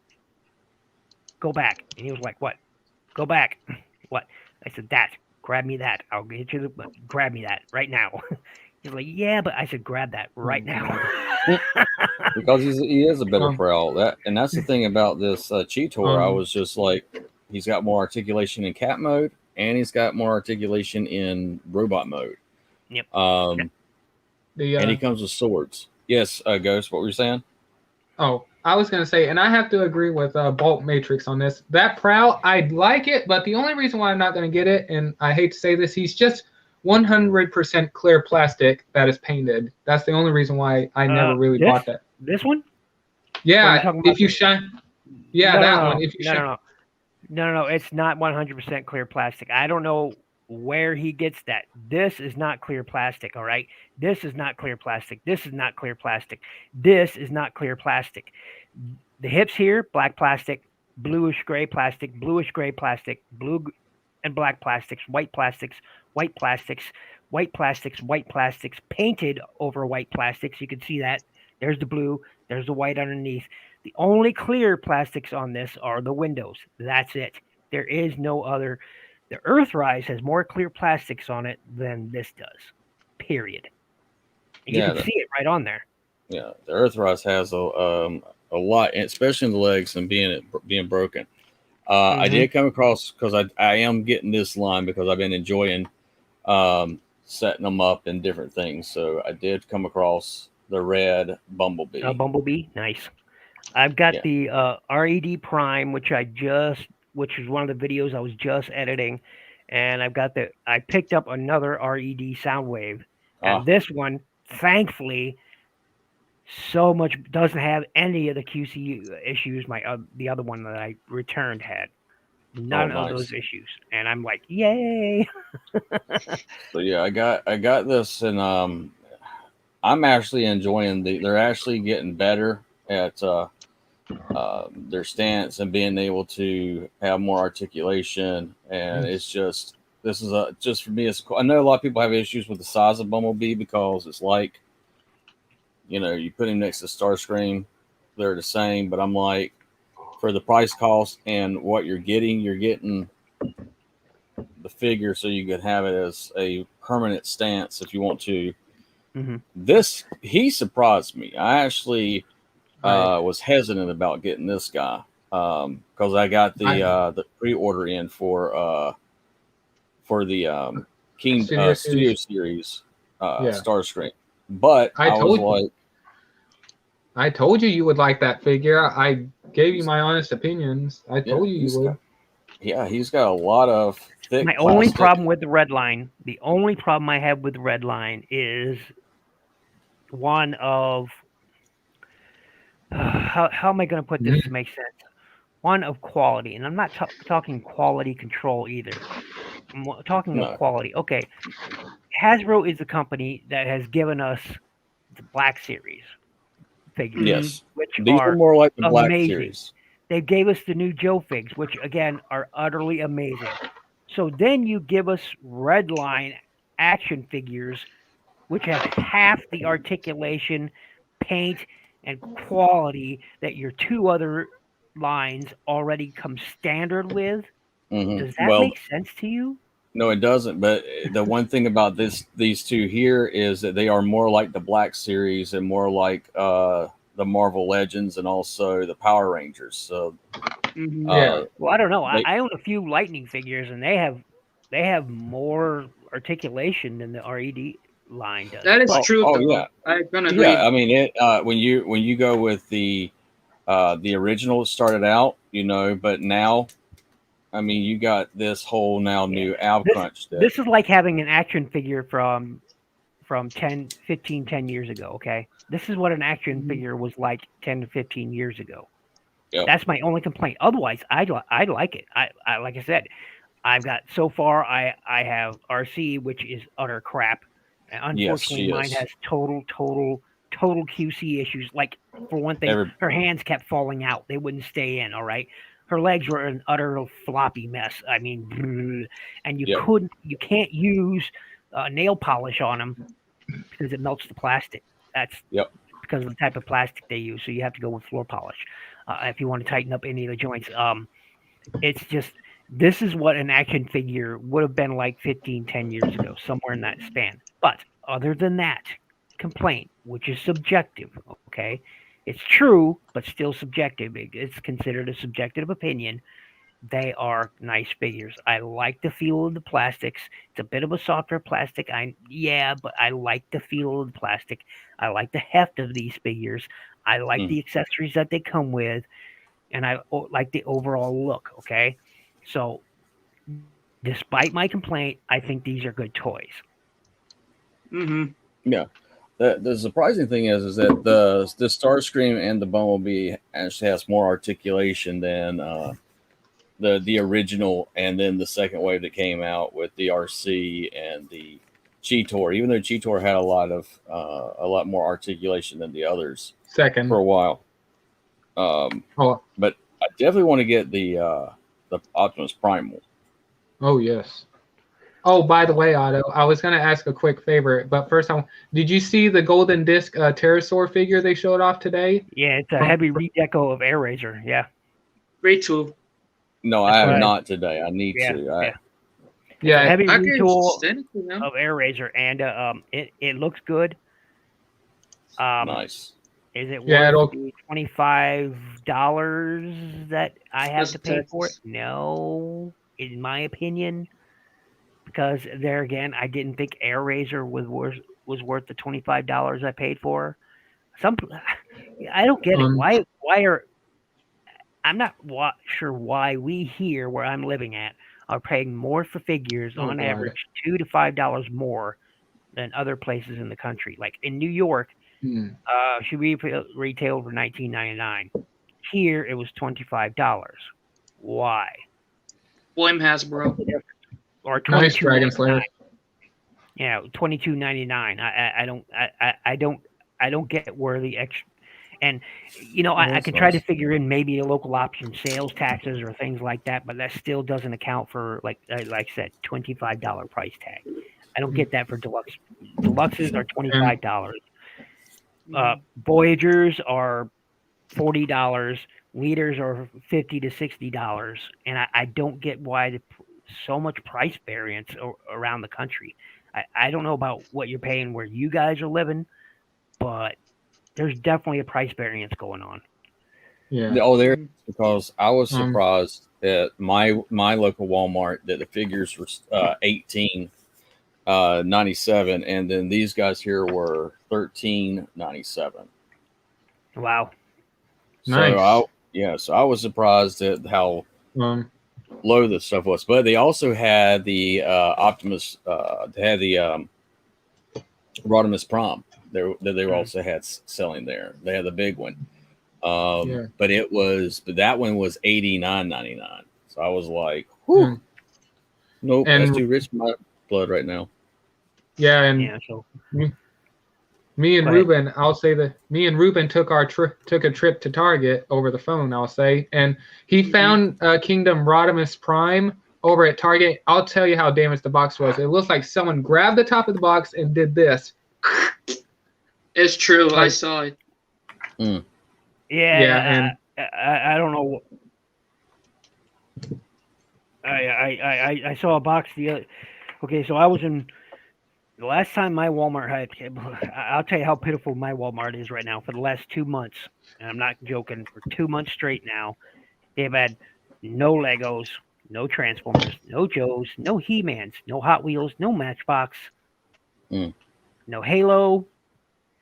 go back." And he was like, "What? Go back? What?" I said, "That. Grab me that. I'll get you grab me that right now." He's like, "Yeah," but I said, "Grab that right now." Because he is a better Prowl. That's the thing about this Cheetor. I was just like, he's got more articulation in cat mode, and he's got more articulation in robot mode. Yep. And he comes with swords. Yes, Ghost, what were you saying? Oh, I was going to say, and I have to agree with Bulk Matrix on this. That Prowl, I like it, but the only reason why I'm not going to get it, and I hate to say this, he's just 100% clear plastic that is painted. That's the only reason why I never really bought that. This one? Yeah, if you shine. Yeah, that one. If you shine. No, it's not 100% clear plastic. I don't know where he gets that. This is not clear plastic, all right? This is not clear plastic. This is not clear plastic. This is not clear plastic. The hips here, black plastic, bluish gray plastic, bluish gray plastic, blue and black plastics, white plastics, white plastics, white plastics, white plastics, painted over white plastics. You can see that. There's the blue, there's the white underneath. The only clear plastics on this are the windows. That's it. There is no other. The Earthrise has more clear plastics on it than this does. Period. And you can see it right on there. Yeah, the Earthrise has a lot, especially in the legs and being broken. I did come across, because I am getting this line because I've been enjoying setting them up in different things. So I did come across the red Bumblebee. Bumblebee, nice. I've got the RED Prime, which is one of the videos I was just editing, and I picked up another RED Soundwave, and this one, thankfully, so much doesn't have any of the QC issues. The other one that I returned had none of those issues, and I'm like, yay! So yeah, I got this, and I'm actually enjoying they're actually getting better at their stance and being able to have more articulation, and it's just just for me. I know a lot of people have issues with the size of Bumblebee because it's like, you put him next to Starscream, they're the same, but I'm like, for the price cost and what you're getting the figure so you could have it as a permanent stance if you want to. He surprised me. I actually was hesitant about getting this guy because I got the pre-order in for the King Studio Series Starscream, but I told you would like that figure. I gave you my honest opinions. I told you would. He's got a lot of thick My only problem with the red line, the only problem I have with the red line is one of how am I going to put this to make sense? One of quality, and I'm not talking quality control either. I'm talking of quality. Okay, Hasbro is a company that has given us the Black Series figures, which these are more like the Black amazing. Series. They gave us the new Joe figs, which again are utterly amazing. So then you give us red line action figures, which have half the articulation, paint, and quality that your two other lines already come standard with. Does that make sense to you? No, it doesn't. But the one thing about these two here is that they are more like the Black Series and more like the Marvel Legends and also the Power Rangers. So well, I don't know. I own a few Lightning figures, and they have more articulation than the RED line does. That is true. Yeah, I'm gonna agree. Yeah, I mean when you go with the original started out, but now, I mean, you got this whole new Al Crunch. This is like having an action figure from 10 years ago. Okay, this is what an action figure was like 10 to 15 years ago. Yep. That's my only complaint. Otherwise, I like it. I like I said, I've got so far. I have RC, which is utter crap. And unfortunately, mine has total QC issues. Like, for one thing, her hands kept falling out; they wouldn't stay in. All right, her legs were an utter floppy mess. I mean, and you can't use nail polish on them because it melts the plastic. That's because of the type of plastic they use. So you have to go with floor polish if you want to tighten up any of the joints. It's just, this is what an action figure would have been like 10 years ago, somewhere in that span. But other than that complaint, which is subjective, okay, it's true, but still subjective. It's considered a subjective opinion. They are nice figures. I like the feel of the plastics. It's a bit of a softer plastic. But I like the feel of the plastic. I like the heft of these figures. I like the accessories that they come with, and I like the overall look. Okay, so despite my complaint, I think these are good toys. Yeah. The surprising thing is that the Starscream and the Bumblebee actually has more articulation than the original, and then the second wave that came out with the RC and the Cheetor. Even though Cheetor had a lot more articulation than the others for a while. But I definitely want to get the Optimus Primal. Oh yes. Oh, by the way, Otto, I was going to ask a quick favor, but first, did you see the Golden Disc Pterosaur figure they showed off today? Yeah, it's a heavy redeco of Air Razor. Yeah. Great tool. No, I have not today. I need to. Yeah, heavy retool of Air Razor, and it looks good. Nice. Is it worth the $25 that I have to pay for it? No, in my opinion. Because there again, I didn't think Air Razor was worth the $25 I paid for. I don't get it. Why I'm not sure why we here where I'm living at are paying more for figures on average $2 to $5 more than other places in the country. Like in New York, should be retailed for $19.99. Here it was $25. Why? Blame Hasbro. Or nice Dragon Slayer. Yeah, $22.99. I don't get where the extra. And I could try to figure in maybe a local option sales taxes or things like that, but that still doesn't account for like I said, $25 price tag. I don't get that for deluxe. Deluxes are $25. Voyagers are $40. Leaders are $50 to $60, and I don't get why so much price variance around the country. I don't know about what you're paying where you guys are living, but there's definitely a price variance going on. Yeah. Oh, there, because I was surprised at my local Walmart that the figures were $18.97, and then these guys here were $13.97. Wow. So nice. So I was surprised at how low this stuff was, but they also had the Optimus. They had the Rodimus Prime that they also had selling there. They had the big one, but that one was $89.99. So I was like, nope, that's too rich for my blood right now. Yeah, and me and Ruben, I'll say that me and Ruben took a trip to Target over the phone, I'll say, and he found Kingdom Rodimus Prime over at Target. I'll tell you how damaged the box was. It looks like someone grabbed the top of the box and did this. It's true. I saw it. Yeah, and I don't know. I saw a box okay, so I was in. The last time my Walmart had, I'll tell you how pitiful my Walmart is right now. For the last 2 months, and I'm not joking, for 2 months straight now, they've had no Legos, no Transformers, no Joes, no He-Mans, no Hot Wheels, no Matchbox, no Halo,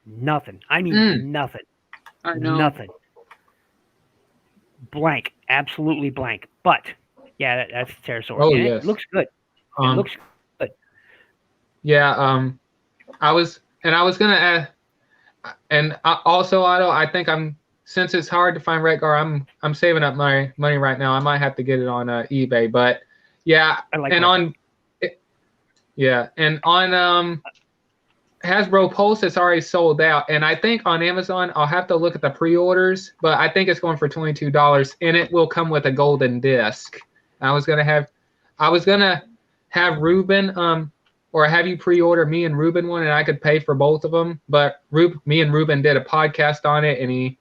nothing. I mean nothing. I know. Nothing. Blank. Absolutely blank. But, yeah, that's the Pterosaur. Oh, and yes. It looks good. It looks good. Yeah, I was gonna add, and also Otto, I think since it's hard to find Redgar, I'm saving up my money right now. I might have to get it on eBay, but yeah, on Hasbro Pulse, it's already sold out, and I think on Amazon I'll have to look at the pre-orders, but I think it's going for $22, and it will come with a golden disc. I was gonna have Ruben or have you pre-order me and Ruben one, and I could pay for both of them. But me and Ruben did a podcast on it, and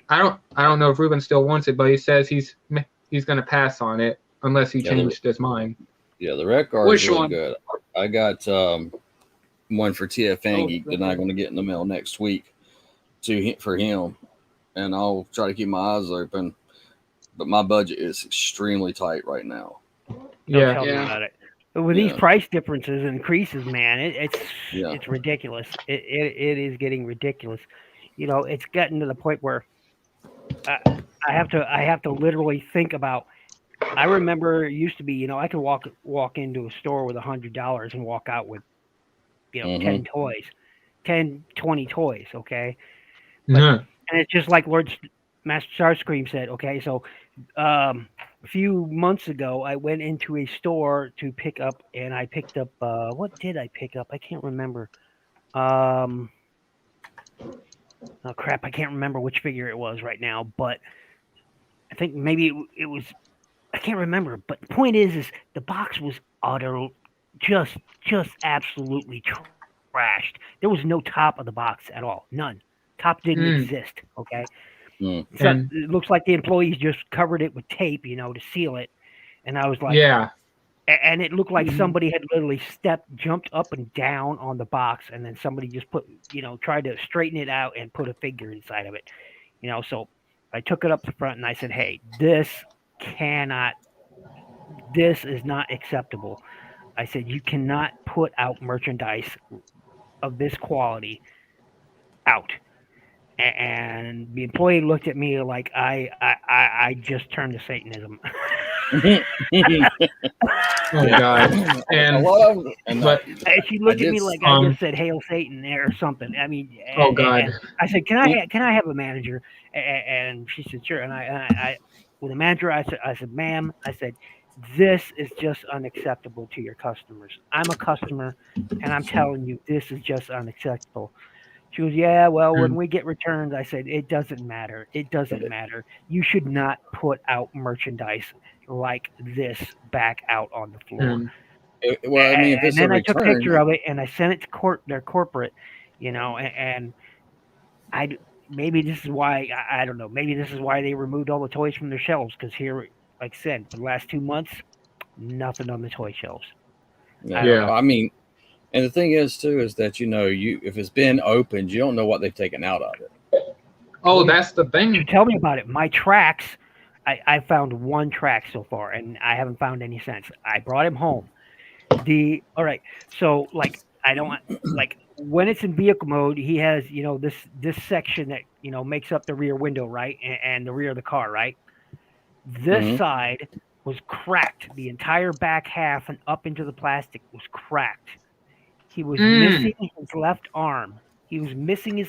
I don't know if Ruben still wants it, but he says he's going to pass on it unless he changed his mind. Yeah, the Redgar is really good. I got one for TFN Geek that I'm going to get in the mail next week for him, and I'll try to keep my eyes open. But my budget is extremely tight right now. Don't tell me about it. But with these price differences and increases, man, it's ridiculous. It is getting ridiculous. It's gotten to the point where I have to literally think about. I remember it used to be, I could walk into a store with $100 and walk out with 10 toys, 10, 20 toys, okay? But, and it's just like Master Starscream said, okay, so a few months ago, I went into a store to pick up, and I picked up, what did I pick up? I can't remember. Oh, crap, I can't remember which figure it was right now, but I think maybe it was, I can't remember, but the point is the box was just absolutely trashed. There was no top of the box at all. None. Top didn't exist. Okay. So it looks like the employees just covered it with tape, to seal it. And I was like, yeah. And it looked like somebody had literally jumped up and down on the box, and then somebody just tried to straighten it out and put a figure inside of it. So I took it up the front and I said, hey, this is not acceptable. I said, you cannot put out merchandise of this quality out. And the employee looked at me like I just turned to Satanism. Oh God! But she looked at me like I just said "Hail Satan" there or something. I mean, oh God! And I said, "Can I have a manager?" And she said, "Sure." And I with the manager, I said, "Ma'am," I said, "This is just unacceptable to your customers. I'm a customer, and I'm telling you, this is just unacceptable." She goes, yeah, well, when we get returns, I said, it doesn't matter. It doesn't matter. You should not put out merchandise like this back out on the floor. Well, I mean, if it's and then a I took a return, picture of it and I sent it to their corporate, and maybe this is why, I don't know, maybe this is why they removed all the toys from their shelves, because here, like I said, for the last 2 months, nothing on the toy shelves. I mean, and the thing is, too, is that, if it's been opened, you don't know what they've taken out of it. Oh, that's the thing. Tell me about it. My tracks, I found 1 track so far, and I haven't found any since. I brought him home. All right, so, I don't when it's in vehicle mode, he has, this section that, makes up the rear window, right, and the rear of the car, right? This side was cracked. The entire back half and up into the plastic was cracked. He was missing his left arm. He was missing his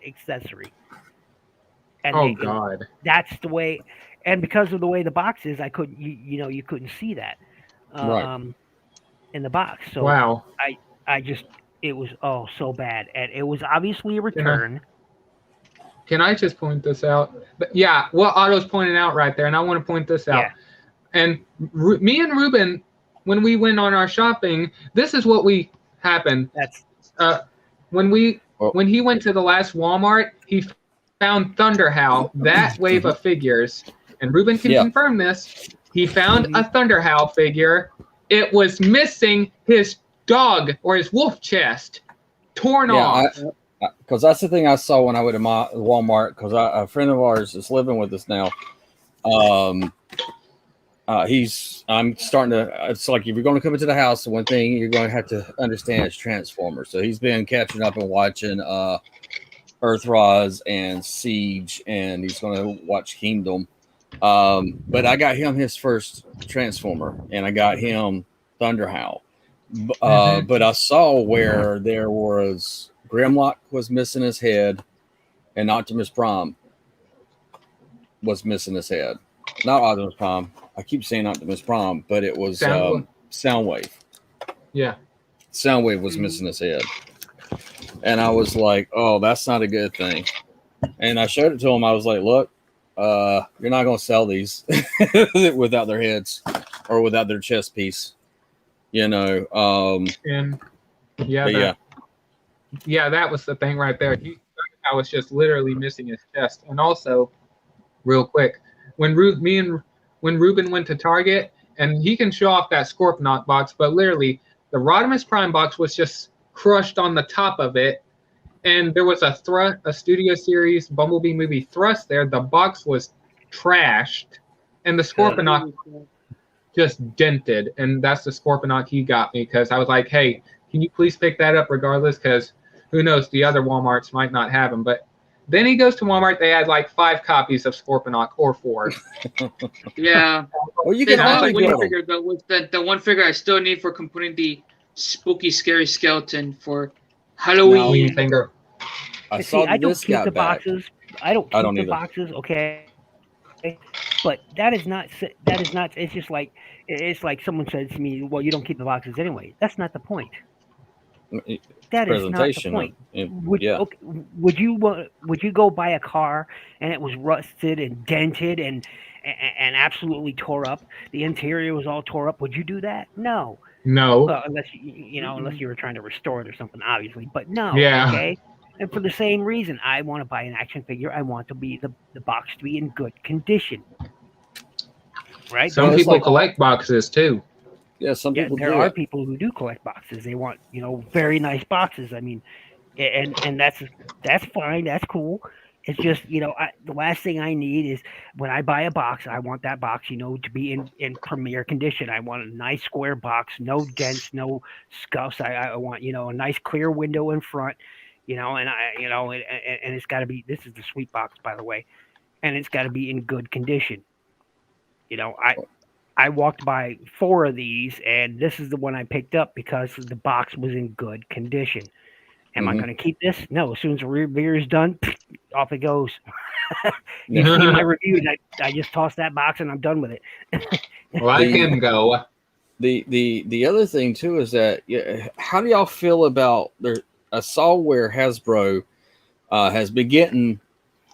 accessory. And God. That's the way, and because of the way the box is, I couldn't, you couldn't see that in the box. So wow. It was so bad, and it was obviously a return. Can I just point this out? But yeah, what Otto's pointing out right there, and I want to point this out. Yeah. And me and Ruben, when we went on our shopping, this is what happened. When he went to the last Walmart, he found Thunderhowl, that wave of figures, and Ruben can confirm this. He found a Thunderhowl figure. It was missing his dog or his wolf chest, torn off. Because that's the thing I saw when I went to my Walmart. Because a friend of ours is living with us now. I'm starting to. It's like if you're going to come into the house, the one thing you're going to have to understand is Transformers. So he's been catching up and watching Earthrise and Siege, and he's going to watch Kingdom. But I got him his first Transformer, and I got him Thunderhowl. But I saw where there was Grimlock was missing his head, and Optimus Prime was missing his head. Not Optimus Prime. I keep saying Optimus Prime, but it was Soundwave. Yeah. Soundwave was missing his head. And I was like, oh, that's not a good thing. And I showed it to him. I was like, look, you're not going to sell these without their heads or without their chest piece. And that was the thing right there. I was just literally missing his chest. And also, real quick, when Ruben went to Target, and he can show off that Scorponok box, but literally the Rodimus Prime box was just crushed on the top of it, and there was a Studio Series Bumblebee movie thrust there. The box was trashed, and the Scorponok just dented, and that's the Scorponok he got me, because I was like, hey, can you please pick that up regardless, because who knows, the other Walmarts might not have them. But then he goes to Walmart, they had like 5 copies of Scorponok or 4. Yeah. Well, you can like one figure, the one figure I still need for completing the spooky, scary skeleton for Halloween. Finger. I See, saw I don't this keep got the back. boxes. I don't I keep don't the either. boxes. Okay, but that is not. That is not. It's just like it's like someone said to me, "Well, you don't keep the boxes anyway." That's not the point. It's That is not the presentation point. of Would would you go buy a car and it was rusted and dented and absolutely tore up? The interior was all tore up. Would you do that? No. No. Well, unless unless you were trying to restore it or something, obviously. But no. Yeah. Okay. And for the same reason, I want to buy an action figure. I want to be the box to be in good condition. Right. Some people collect boxes too. Yeah, some people there do are it. people who do collect boxes. They want very nice boxes. I mean, and that's fine. That's cool. It's just the last thing I need is when I buy a box, I want that box to be in premier condition. I want a nice square box, no dents, no scuffs. I want a nice clear window in front, and and it's got to be. This is the sweet box, by the way, and it's got to be in good condition. I walked by 4 of these, and this is the one I picked up because the box was in good condition. Am I going to keep this? No. As soon as the rear mirror is done, off it goes. You see my review. I just toss that box and I'm done with it. Well, I can go. The other thing too is that how do y'all feel about I saw where Hasbro has been getting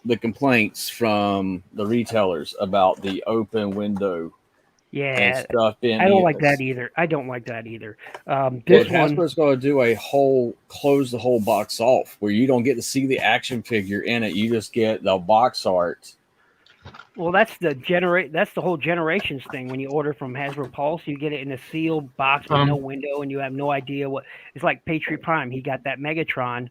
the complaints from the retailers about the open window. Yeah, and stuff in I don't like that either. This Hasbro's going to do close the whole box off where you don't get to see the action figure in it. You just get the box art. Well, that's the whole Generations thing. When you order from Hasbro Pulse, you get it in a sealed box with no window, and you have no idea what. It's like Patriot Prime. He got that Megatron,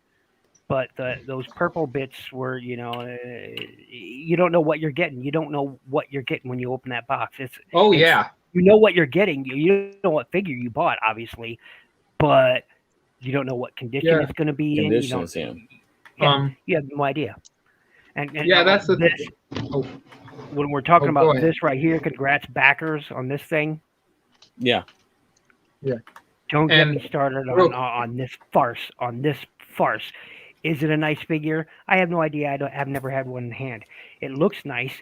but those purple bits were, you don't know what you're getting. You don't know what you're getting when you open that box. Yeah. You know what you're getting. You know what figure you bought, obviously, but you don't know what condition it's going to be in. You have no idea. And that's the this. When we're talking about this right here, congrats backers on this thing. Yeah. Don't get me started on this farce. Is it a nice figure? I have no idea. I've never had one in hand. It looks nice.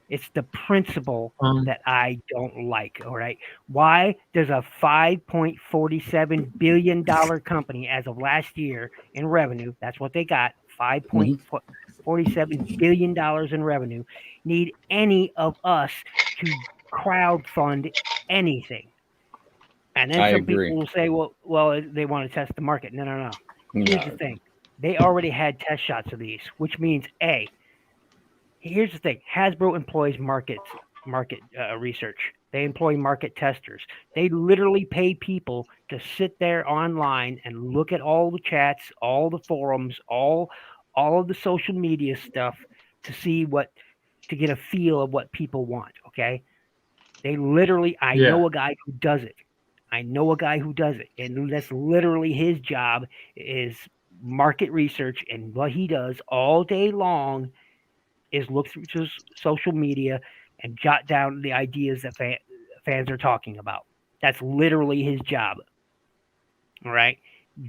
It's the principle that I don't like. All right. Why does a $5.47 billion company as of last year in revenue, that's what they got, $5.47 billion in revenue, need any of us to crowdfund anything? And then some people will say, well, they want to test the market. No. Here's the thing. They already had test shots of these, which means here's the thing. Hasbro employs market research. They employ market testers. They literally pay people to sit there online and look at all the chats, all the forums, all of the social media stuff to see to get a feel of what people want. Okay. They literally, I know a guy who does it. And that's literally his job is market research. And what he does all day long is look through social media and jot down the ideas that fans are talking about. That's literally his job. All right.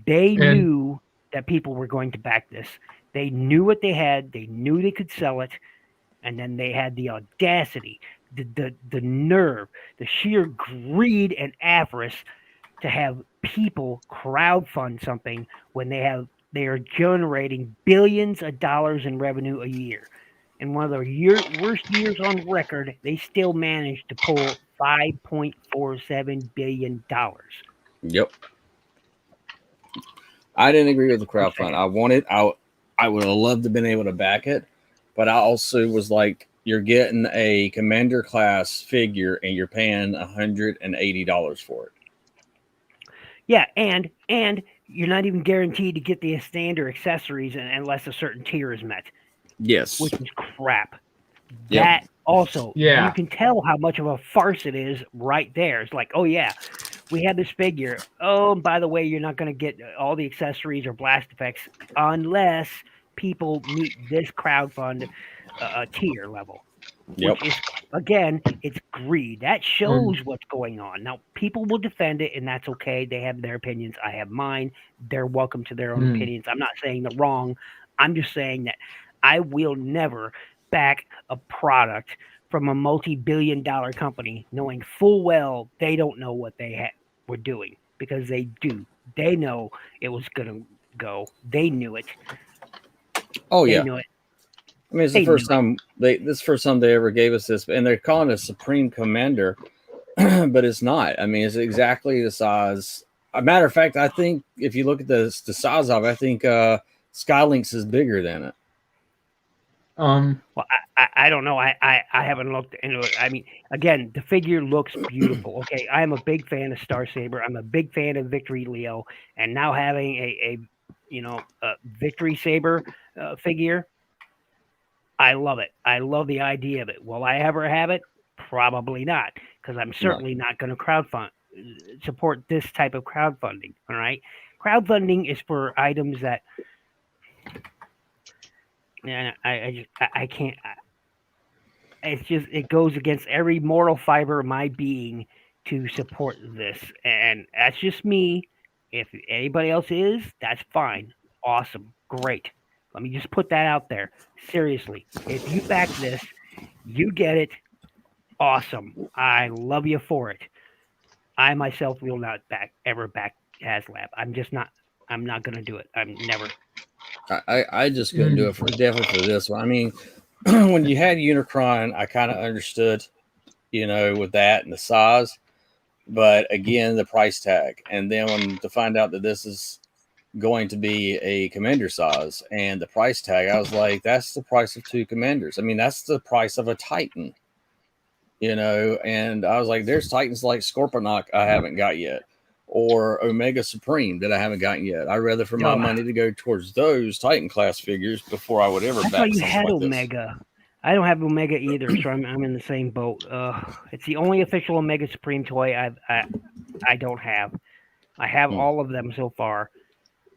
They knew that people were going to back this. They knew what they had. They knew they could sell it. And then they had the audacity, the nerve, the sheer greed and avarice to have people crowdfund something when they are generating billions of dollars in revenue a year. In one of their worst years on record, they still managed to pull $5.47 billion. Yep. I didn't agree with the crowdfund. I would have loved to have been able to back it, but I also was like, you're getting a commander class figure and you're paying $180 for it. Yeah, and you're not even guaranteed to get the standard accessories unless a certain tier is met. Yes. Which is crap. Yep. That also, you can tell how much of a farce it is right there. It's like, oh yeah, we have this figure. Oh, and by the way, you're not going to get all the accessories or blast effects unless people meet this crowdfund tier level. Yep. Which is, again, it's greed. That shows what's going on. Now, people will defend it, and that's okay. They have their opinions. I have mine. They're welcome to their own opinions. I'm not saying they're wrong. I'm just saying that I will never back a product from a multi-billion-dollar company knowing full well they don't know what they were doing, because they do. They know it was going to go. They knew it. Oh, yeah. They knew it. I mean, it's the first time they ever gave us this, and they're calling it a Supreme Commander, but it's not. I mean, it's exactly the size. A matter of fact, I think if you look at the size of it, I think Skylinks is bigger than it. Well, I don't know. I haven't looked into it. I mean, again, the figure looks beautiful. Okay, I am a big fan of Star Saber. I'm a big fan of Victory Leo, and now having a Victory Saber figure, I love it. I love the idea of it. Will I ever have it? Probably not, because I'm certainly not going to support this type of crowdfunding. All right, crowdfunding is for items that, and I can't. It's just, it goes against every moral fiber of my being to support this, and that's just me. If anybody else is, that's fine. Awesome, great. Let me just put that out there. Seriously, if you back this, you get it. Awesome. I love you for it. I myself will not ever back HasLab. I'm not going to do it. I'm never. I just couldn't do it definitely for this one. I mean, when you had Unicron, I kind of understood, with that and the size, but again, the price tag. And then to find out that this is going to be a Commander size and the price tag, I was like, that's the price of 2 Commanders. I mean, that's the price of a Titan, and I was like, there's Titans like Scorponok I haven't got yet, or Omega Supreme that I haven't gotten yet. I'd rather for my money to go towards those Titan class figures before I would ever back something like this. Omega. I don't have Omega either, so I'm in the same boat. It's the only official Omega Supreme toy I don't have. I have all of them so far.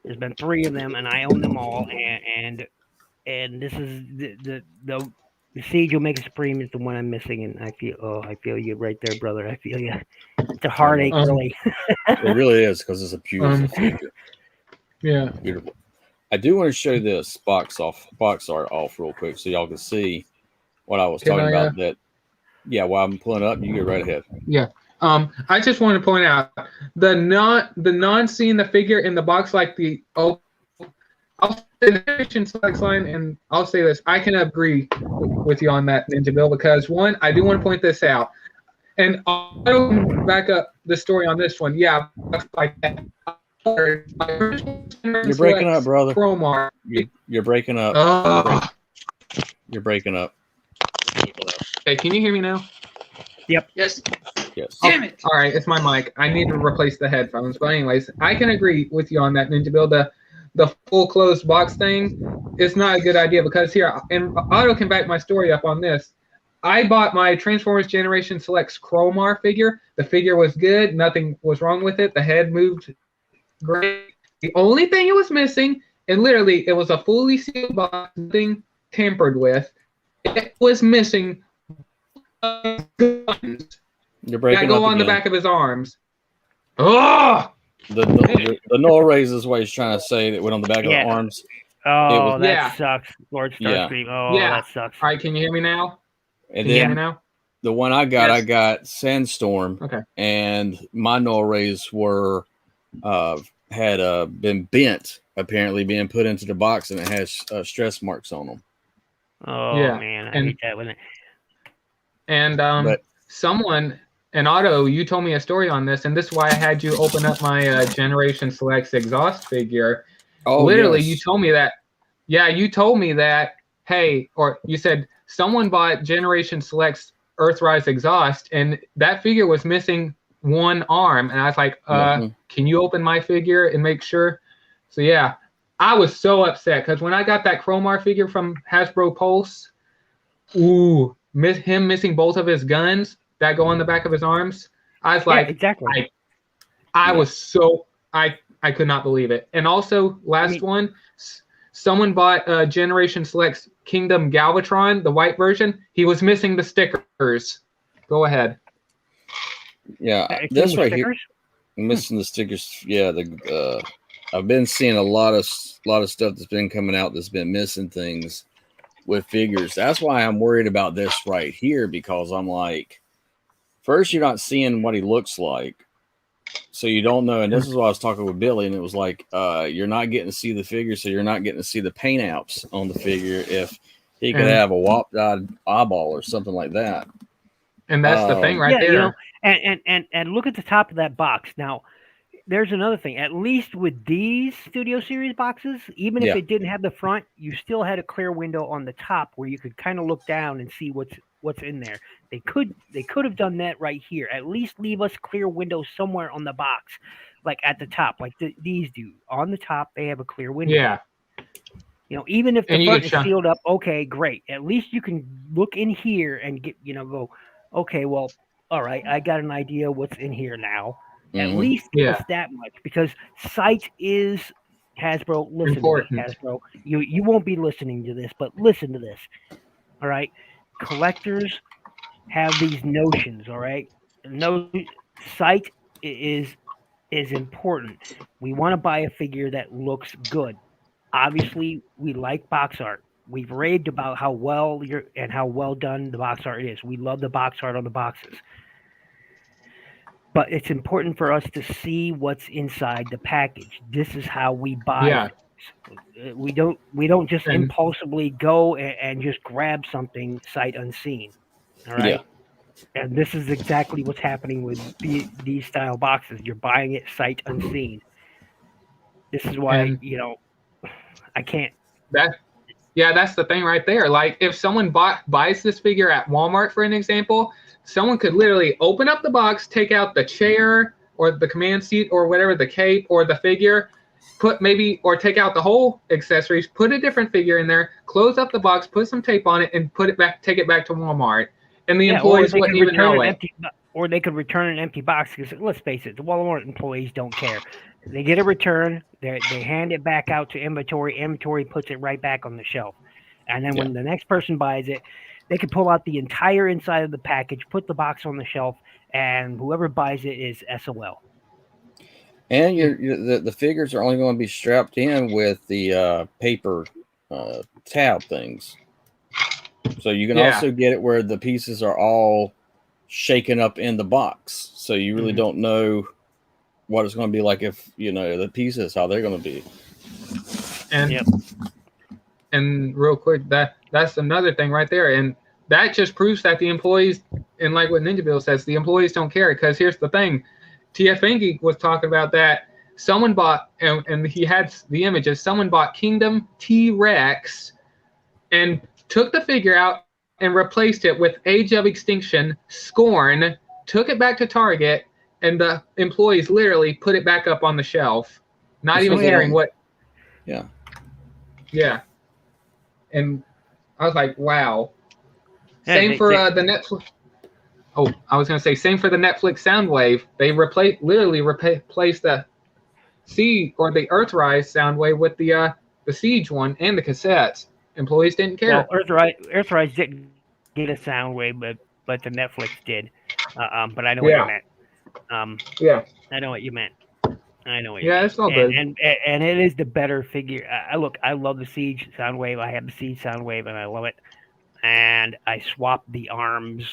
There's been 3 of them, and I own them all. And this is the Siege Omega Supreme is the one I'm missing, and I feel you right there, brother. I feel you. It's a heartache, really. It really is, because it's a beautiful figure. Yeah, beautiful. I do want to show this box art off real quick, so y'all can see what I was talking about. While I'm pulling up, you get right ahead. Yeah. I just want to point out the non seeing the figure in the box, like I'll say the Generation Select line, and I'll say this: I can agree with you on that, Ninja Bill, because one, I do want to point this out, and I'll back up the story on this one. Yeah, like that. You're breaking up, brother. Chromar. You're breaking up. You're breaking up. Hey, can you hear me now? Yep. Yes. Yes. Damn it. All right, it's my mic. I need to replace the headphones. But anyways, I can agree with you on that, Ninja Bill. The full closed box thing is not a good idea, because here, and Otto can back my story up on this. I bought my Transformers Generation Selects Chromar figure. The figure was good. Nothing was wrong with it. The head moved great. The only thing it was missing, and literally it was a fully sealed box, nothing tampered with, it was missing guns. You're breaking go up on again. the back of his arms. Oh! The null raise is what he's trying to say, that went on the back of the arms. Oh, that sucks. Lord Starscream. Oh, that sucks. All right, can you hear me now? And can you hear me now? The one I got, I got Sandstorm. Okay. And my null rays were had been bent, apparently being put into the box, and it has stress marks on them. Oh man, I hate that with it. And someone, and Otto, you told me a story on this, and this is why I had you open up my Generation Selects exhaust figure. Oh, literally, yes. you told me that. Yeah, you told me that. Hey, or you said someone bought Generation Selects Earthrise exhaust, and that figure was missing one arm, and I was like, can you open my figure and make sure? So yeah, I was so upset, because when I got that Chromar figure from Hasbro Pulse, him missing both of his guns that go on the back of his arms, I was like, exactly. I was so, I could not believe it. And also, last one, someone bought Generation Select's Kingdom Galvatron, the white version. He was missing the stickers. Go ahead. Yeah, this right here, missing the stickers. Yeah, I've been seeing a lot of stuff that's been coming out that's been missing things with figures. That's why I'm worried about this right here, because I'm like, first, you're not seeing what he looks like, so you don't know. And this is why I was talking with Billy, and it was like, you're not getting to see the figure, so you're not getting to see the paint apps on the figure if he could have a whopped-eyed eyeball or something like that. And that's the thing right there. You know, and look at the top of that box. Now, there's another thing. At least with these Studio Series boxes, even if it didn't have the front, you still had a clear window on the top where you could kind of look down and see what's in there. They could have done that right here. At least leave us clear windows somewhere on the box, like at the top, like these do. On the top, they have a clear window. Yeah. You know, even if the front is sealed up, okay, great. At least you can look in here and get, go, okay, well, all right, I got an idea what's in here now. At least give us that much, because sight is Hasbro. Listen to me, Hasbro. You won't be listening to this, but listen to this. All right, collectors have these notions. All right, sight is important. We want to buy a figure that looks good. Obviously, we like box art. We've raved about how well done the box art is. We love the box art on the boxes. But it's important for us to see what's inside the package. This is how we buy. We don't just impulsively go and just grab something sight unseen. All right. Yeah. And this is exactly what's happening with these style boxes. You're buying it sight unseen. This is why I can't. That's the thing right there. Like, if someone buys this figure at Walmart, for an example, someone could literally open up the box, take out the chair or the command seat or whatever, the cape or the figure, or take out the whole accessories, put a different figure in there, close up the box, put some tape on it, and take it back to Walmart. And the employees wouldn't even know it. Or they could return an empty box, because let's face it, the Walmart employees don't care. They get a return, they hand it back out to inventory. Inventory puts it right back on the shelf. And then when the next person buys it, they can pull out the entire inside of the package, put the box on the shelf, and whoever buys it is SOL. And the figures are only going to be strapped in with the paper tab things. So you can also get it where the pieces are all shaken up in the box. So you really don't know what it's going to be like if, the pieces, how they're going to be. And real quick, that's another thing right there. And that just proves that the employees, and like what Ninja Bill says, the employees don't care. Because here's the thing. TF Engie was talking about that. Someone bought, and he had the images, someone bought Kingdom T-Rex and took the figure out and replaced it with Age of Extinction Scorn, took it back to Target, and the employees literally put it back up on the shelf. Not even caring what. Yeah. Yeah. And I was like, wow. Same for the Netflix. Oh, I was going to say, same for the Netflix Soundwave. They literally replaced the the Earthrise Soundwave with the Siege one and the cassettes. Employees didn't care. Well, Earthrise didn't get a Soundwave, but the Netflix did. But I know what you meant. I know what you meant. Yeah, it's all good. And it is the better figure. I love the Siege Soundwave. I have the Siege Soundwave, and I love it. And I swapped the arms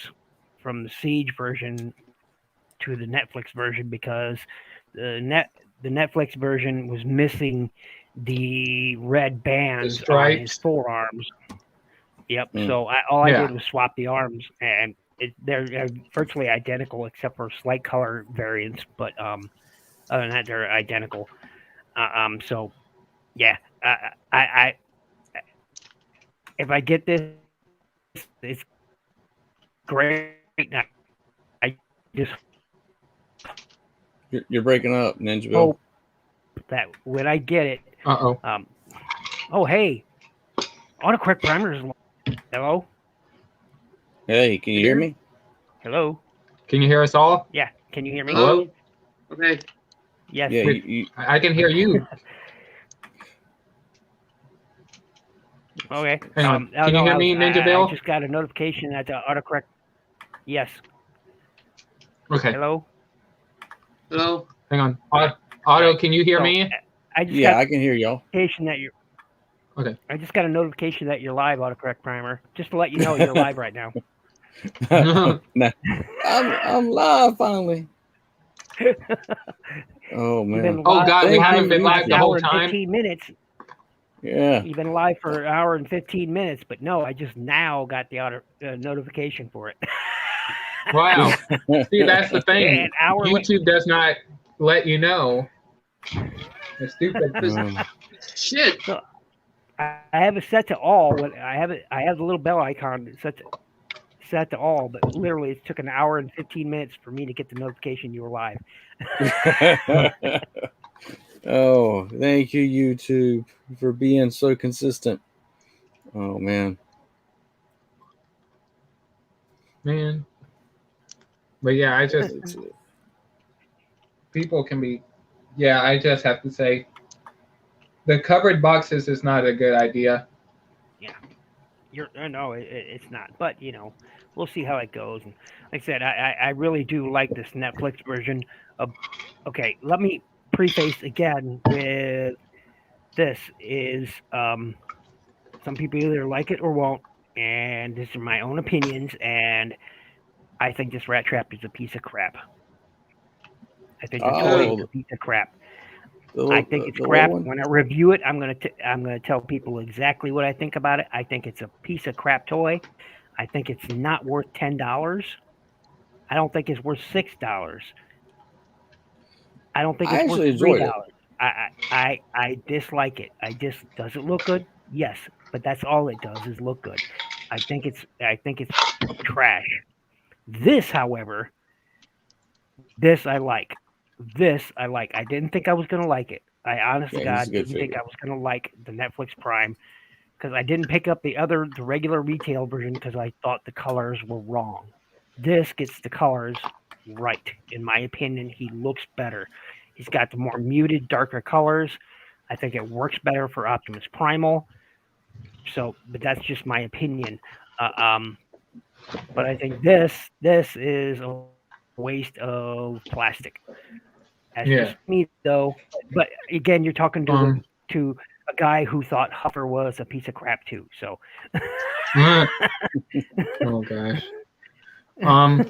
from the Siege version to the Netflix version because the Netflix version was missing the red bands on his forearms. Yep. So all I did was swap the arms, and they're virtually identical except for slight color variants. But other than that, they're identical. So yeah, I if I get this, it's great. I just you're breaking up, Ninja Bill. Hope that when I get it. Oh, hey, Autocorrect Primers. Hello. Hey, can you hear me? Hello. Can you hear us all? Yeah. Can you hear me? Hello. Okay. Yes. Yeah, I can hear you. Okay. Hang on. Can you hear me, Ninja Bill? I just got a notification that the autocorrect. Yes. Okay. Hello. Hello. Hang on. Otto, can you hear me? I just Yeah, I can hear y'all. notification that you're. Okay. I just got a notification that you're live, Autocorrect Primer. Just to let you know you're live right now. Nah, I'm live finally. Oh man. Oh God, we Thank haven't you, been live the whole and time. 15 minutes. Yeah. You've been live for an hour and 15 minutes, but no, I just now got the notification for it. Wow. See, that's the thing. An hour YouTube does not let you know. It's stupid. Shit. So, I have it set to all. I have the little bell icon set to all, but literally it took an hour and 15 minutes for me to get the notification you were live. Oh, thank you, YouTube, for being so consistent. Oh man. But yeah, I just people can be. Yeah, I just have to say, the covered boxes is not a good idea. Yeah, no, it's not. But we'll see how it goes. And like I said, I really do like this Netflix version of. Okay, let me preface again with this: is some people either like it or won't, and these are my own opinions. And I think this Rat Trap is a piece of crap. I think the toy is a piece of crap. I think it's crap. When I review it, I'm gonna tell people exactly what I think about it. I think it's a piece of crap toy. I think it's not worth $10. I don't think it's worth $6. I don't think it's worth $3. I dislike it. Does it look good? Yes, but that's all it does is look good. I think it's trash. This, however, I like. I didn't think I was gonna like it. I honestly God didn't think I was gonna like the Netflix Prime because I didn't pick up the regular retail version because I thought the colors were wrong. This gets the colors right, in my opinion. He looks better. He's got the more muted, darker colors. I think it works better for Optimus Primal. So, but that's just my opinion. But I think this is a waste of plastic. That's just me, though. But again, you're talking to a guy who thought Huffer was a piece of crap too. So. Oh gosh. I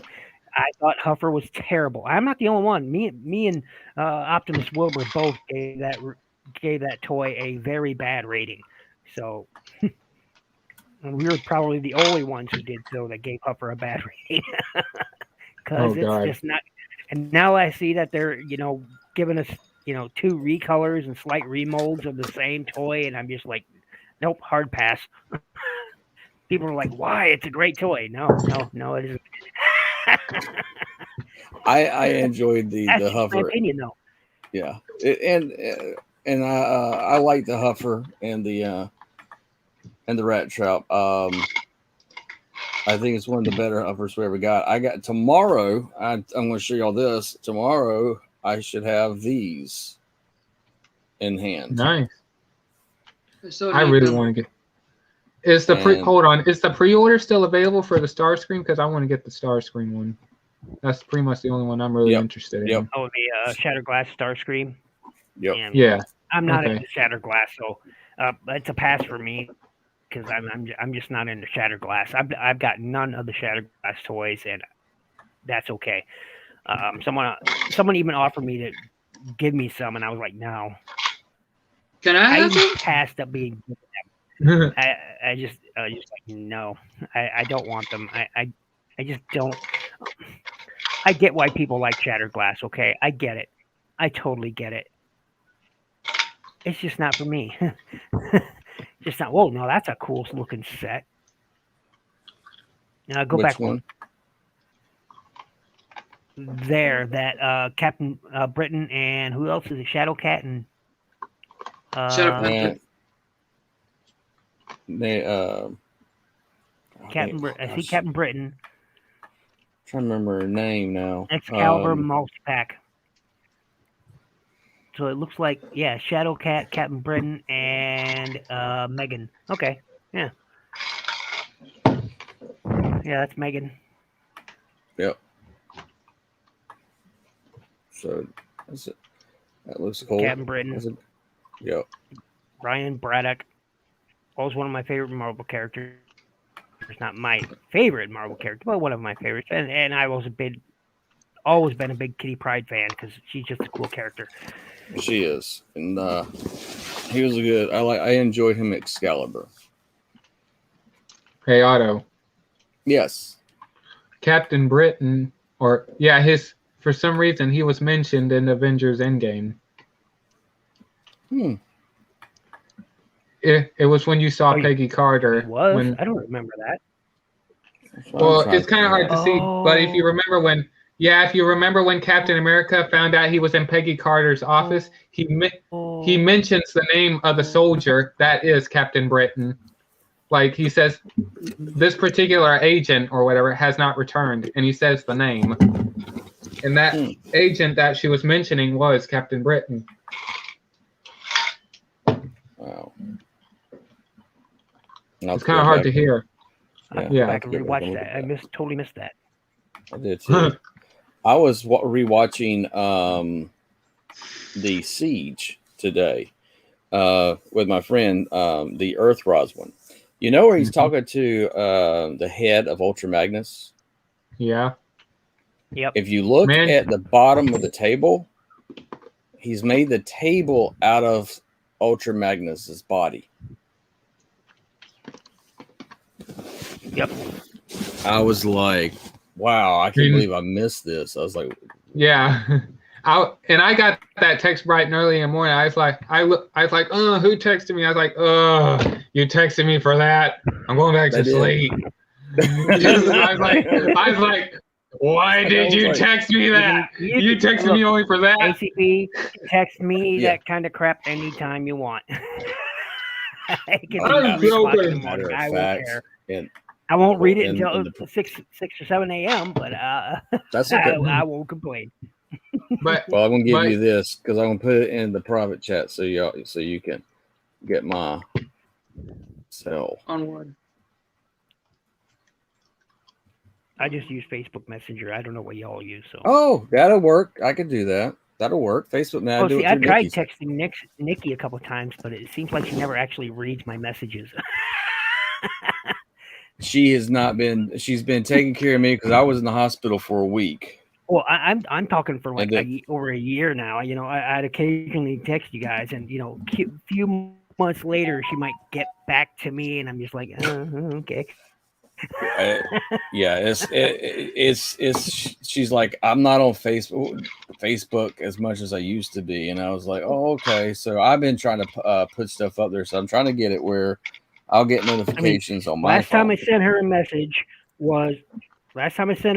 thought Huffer was terrible. I'm not the only one. Me and Optimus Wilbur both gave that toy a very bad rating. So. And we were probably the only ones who did so that gave Huffer a bad rating. Because it's just not. And now I see that they're, giving us, 2 recolors and slight remolds of the same toy. And I'm just like, nope, hard pass. People are like, why? It's a great toy. No, it isn't. I enjoyed the Huffer. My opinion, though. Yeah. And I like the Huffer and the Rat Trap. I think it's one of the better Huffers we ever got. I got tomorrow. I'm going to show y'all this. Tomorrow, I should have these in hand. Nice. I really want to get. Hold on. Is the pre-order still available for the Starscream? Because I want to get the Starscream one. That's pretty much the only one I'm really interested in. Oh, the Shatterglass Starscream. Yep. And yeah. I'm not into Shatterglass, so it's a pass for me. Because I'm just not into Shatterglass. I've got none of the Shatterglass toys, and that's okay. Someone even offered me to give me some, and I was like, no. Can I have them? Passed up being. I just like no. I don't want them. I just don't. I get why people like Shatterglass. Okay, I get it. I totally get it. It's just not for me. Just not. Whoa, no, that's a cool looking set. Go Which back one. There, that Captain Britain and who else is it? Shadowcat and Shadow I see Captain Britain. I'm trying to remember her name now. Excalibur multi-pack. So it looks like, Shadowcat, Captain Britain, and Megan. Okay. Yeah. Yeah, that's Megan. Yep. So that's it. That looks cool. Captain Britain. Yep. Ryan Braddock. Always one of my favorite Marvel characters. It's not my favorite Marvel character, but one of my favorites. And I've always been a big Kitty Pryde fan because she's just a cool character. She is, and he was a good. I enjoyed him Excalibur. Hey, Otto. Yes. Captain Britain, for some reason he was mentioned in Avengers Endgame. It was when you saw Peggy Carter. It was? I don't remember that. Well, it's kind of hard to see, but if you remember when Captain America found out he was in Peggy Carter's office, he mentions the name of the soldier that is Captain Britain. Like he says, this particular agent or whatever has not returned, and he says the name. And that agent that she was mentioning was Captain Britain. Wow. It's kind of hard to hear. Yeah, I can rewatch that. I totally missed that. I did too. I was rewatching the Siege today with my friend, the Earth Roswin. You know where he's talking to the head of Ultra Magnus? Yeah. Yep. If you look at the bottom of the table, he's made the table out of Ultra Magnus's body. Yep. I was like, wow, I can't believe I missed this. I was like, yeah. I got that text bright and early in the morning. I was like, who texted me? I was like, you texted me for that. I'm going back to sleep. I was like, why did you text me that? You texted me only for that. ACP, text me that kind of crap anytime you want. I'm joking. I won't care. I won't read it until 6 or 7 a.m., but that's okay. I won't complain. Well, I'm gonna give you this because I'm gonna put it in the private chat so you can get my cell. Onward. I just use Facebook Messenger. I don't know what y'all use. So. Oh, that'll work. I could do that. That'll work. Facebook Messenger. I tried texting Nikki a couple times, but it seems like she never actually reads my messages. She has not been. She's been taking care of me because I was in the hospital for a week. Well, I'm talking for like over a year now. You know, I'd occasionally text you guys, and you know, a few months later, she might get back to me, and I'm just like, okay. It's she's like, I'm not on Facebook as much as I used to be, and I was like, oh, okay. So I've been trying to put stuff up there, so I'm trying to get it where I'll get notifications on my phone. Last time I sent her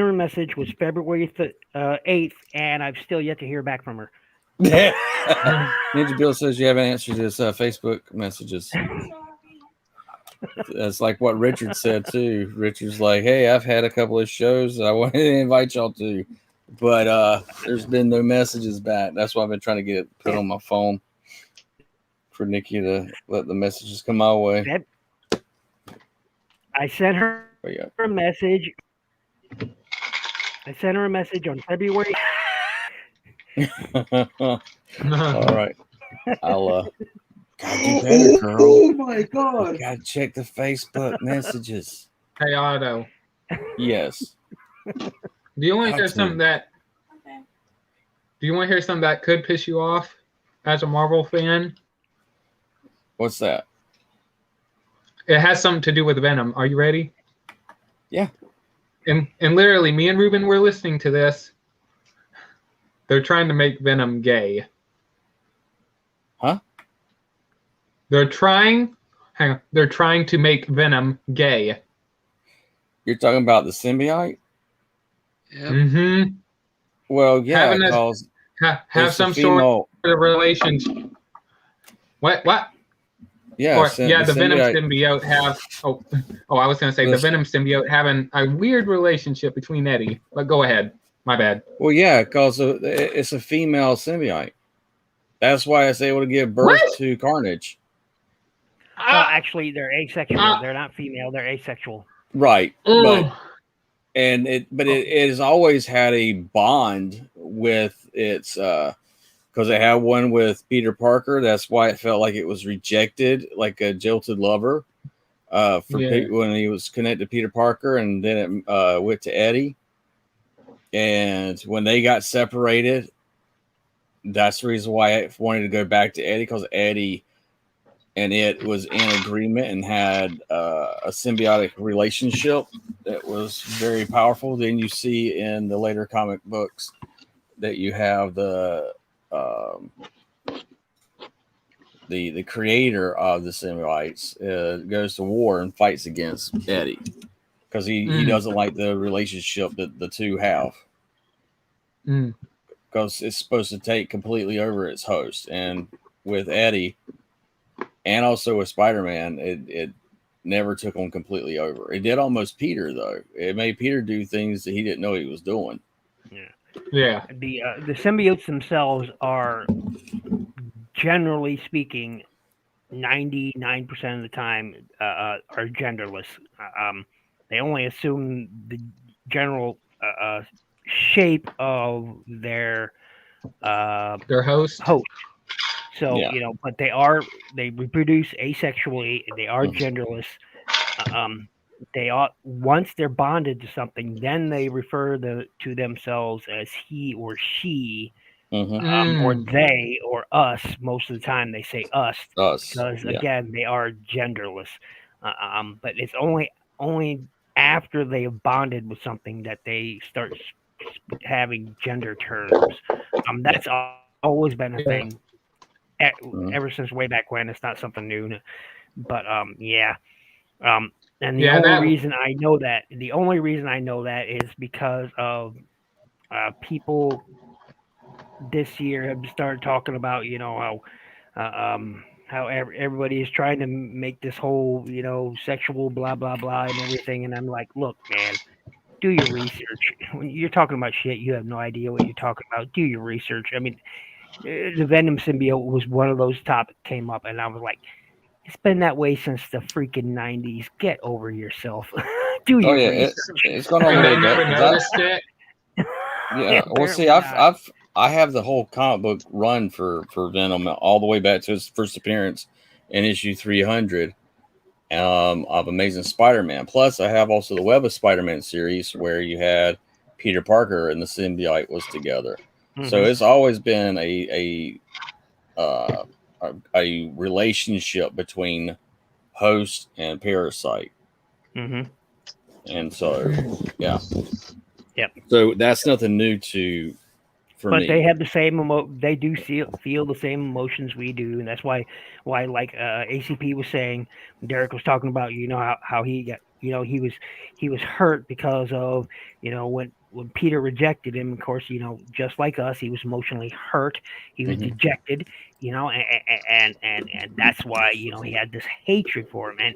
a message was February 8th, and I've still yet to hear back from her. Ninja Bill says you haven't answered his Facebook messages. That's like what Richard said too. Richard's like, hey, I've had a couple of shows that I wanted to invite y'all to, but there's been no messages back. That's why I've been trying to get it put on my phone for Nikki to let the messages come my way. I sent her a message. I sent her a message on February. All right. I'll gotta do better, girl. Oh my god. You gotta check the Facebook messages. Hey Otto. Yes. Do you want to hear something that could piss you off as a Marvel fan? What's that? It has something to do with Venom. Are you ready? Yeah. And literally, me and Ruben were listening to this. They're trying to make Venom gay. Huh? They're trying to make Venom gay. You're talking about the symbiote? Yep. Mm-hmm. Well, yeah, because have some sort of relationship. What? Yeah, the Venom symbiote have. I was going to say the Venom symbiote having a weird relationship between Eddie. But go ahead. My bad. Well, yeah, because it's a female symbiote. That's why it's able to give birth to Carnage. Actually, they're asexual. They're not female. They're asexual. Right, Oh. but it has always had a bond with its because they had one with Peter Parker. That's why it felt like it was rejected, like a jilted lover. When he was connected to Peter Parker, and then it went to Eddie. And when they got separated, that's the reason why I wanted to go back to Eddie, because Eddie and it was in agreement and had a symbiotic relationship that was very powerful. Then you see in the later comic books that you have the creator of the symbiotes goes to war and fights against Eddie because he doesn't like the relationship that the two have. Because it's supposed to take completely over its host. And with Eddie and also with Spider-Man, it never took on completely over. It did almost Peter, though. It made Peter do things that he didn't know he was doing. Yeah. The symbiotes themselves are, generally speaking, 99% of the time are genderless. They only assume the general shape of their host. So but they reproduce asexually. They are genderless. They are, once they're bonded to something, then they refer to themselves as he or she, or they or us. Most of the time, they say us because again, they are genderless. But it's only after they have bonded with something that they start having gender terms. That's always been a thing ever since way back when. It's not something new, but and the only reason I know that is because of people this year have started talking about how everybody is trying to make this whole sexual blah blah blah and everything, and I'm like, look, man, do your research. When you're talking about shit, you have no idea what you're talking about. Do your research. I mean, the Venom symbiote was one of those topics came up, and I was like, it's been that way since the freaking 90s. Get over yourself. Do your research. It's going on. I never noticed it. Yeah. Well, see, I have the whole comic book run for Venom all the way back to his first appearance in issue 300 of Amazing Spider-Man. Plus, I have also the Web of Spider-Man series where you had Peter Parker and the symbiote was together. So it's always been a relationship between host and parasite. And so, yeah. Yep. So that's nothing new for me. But they have the same they do feel the same emotions we do, and that's why like ACP was saying, Derek was talking about how he got he was hurt because of when Peter rejected him. Of course, just like us, he was emotionally hurt. He was dejected, and that's why he had this hatred for him,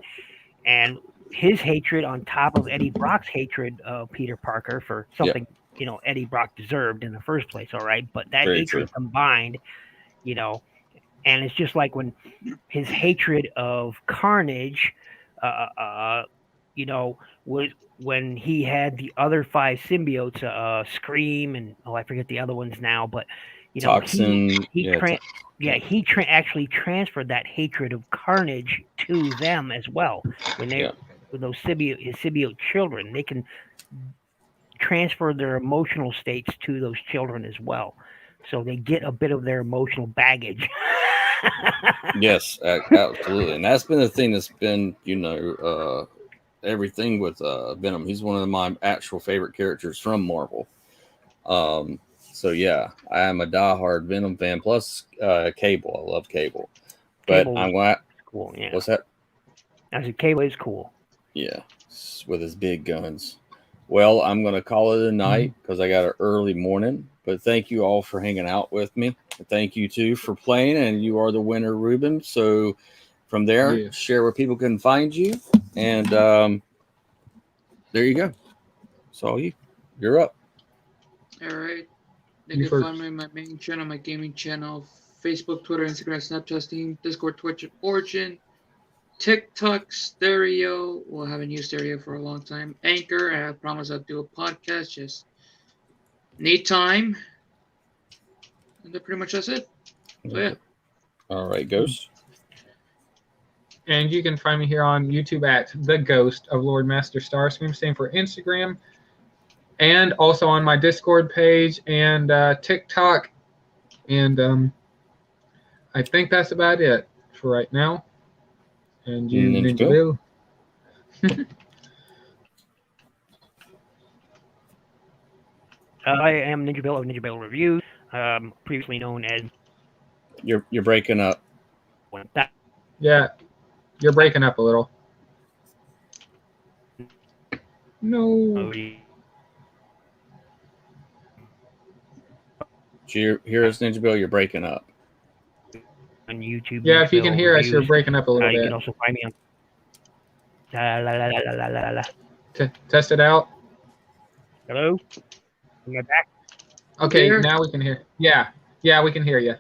and his hatred on top of Eddie Brock's hatred of Peter Parker for something Eddie Brock deserved in the first place. All right, but that hatred combined, and it's just like when his hatred of Carnage, was when he had the other 5 symbiotes, Scream and I forget the other ones now, but Toxin, he actually transferred that hatred of Carnage to them as well. When they with those his symbiote children, they can transfer their emotional states to those children as well, so they get a bit of their emotional baggage. Yes, absolutely, and that's been the thing that's been everything with Venom. He's one of my actual favorite characters from Marvel. So yeah, I am a diehard Venom fan. Plus Cable, I love Cable. But I'm glad. Cool. Yeah. What's that? I said Cable is cool. Yeah, with his big guns. Well, I'm going to call it a night because I got an early morning. But thank you all for hanging out with me. Thank you, too, for playing. And you are the winner, Ruben. So from there, share where people can find you. And there you go. It's all you. You're up. All right. You can find me on my main channel, my gaming channel, Facebook, Twitter, Instagram, Snapchat, Steam, Discord, Twitch, and Origin. TikTok, stereo. Well, I haven't used stereo for a long time. Anchor. I promise I'll do a podcast. Just need time. And pretty much that's it. So yeah. All right, Ghost. And you can find me here on YouTube at The Ghost of Lord Master Starscream, same for Instagram, and also on my Discord page and TikTok. And I think that's about it for right now. And you, Ninja Bill. I am Ninja Bill of Ninja Bill Reviews, previously known as. You're breaking up. Yeah, you're breaking up a little. No. Do you hear us, Ninja Bill? You're breaking up. On YouTube. Yeah, if you can hear us, you're breaking up a little bit. You can also find me on. Test it out. Hello? Am I back? Okay, now we can hear. Yeah, we can hear you.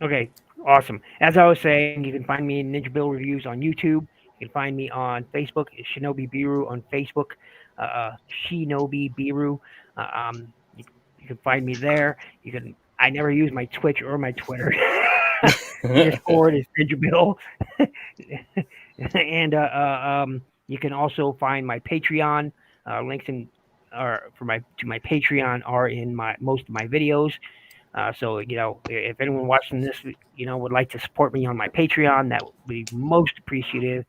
Okay, awesome. As I was saying, you can find me in Ninja Bill Reviews on YouTube. You can find me on Facebook, Shinobi Biru on Facebook, Shinobi Biru. You can find me there. I never use my Twitch or my Twitter. Discord is Ninja Bill. And you can also find my Patreon. Links to my Patreon are in most of my videos. So if anyone watching this, would like to support me on my Patreon, that would be most appreciative.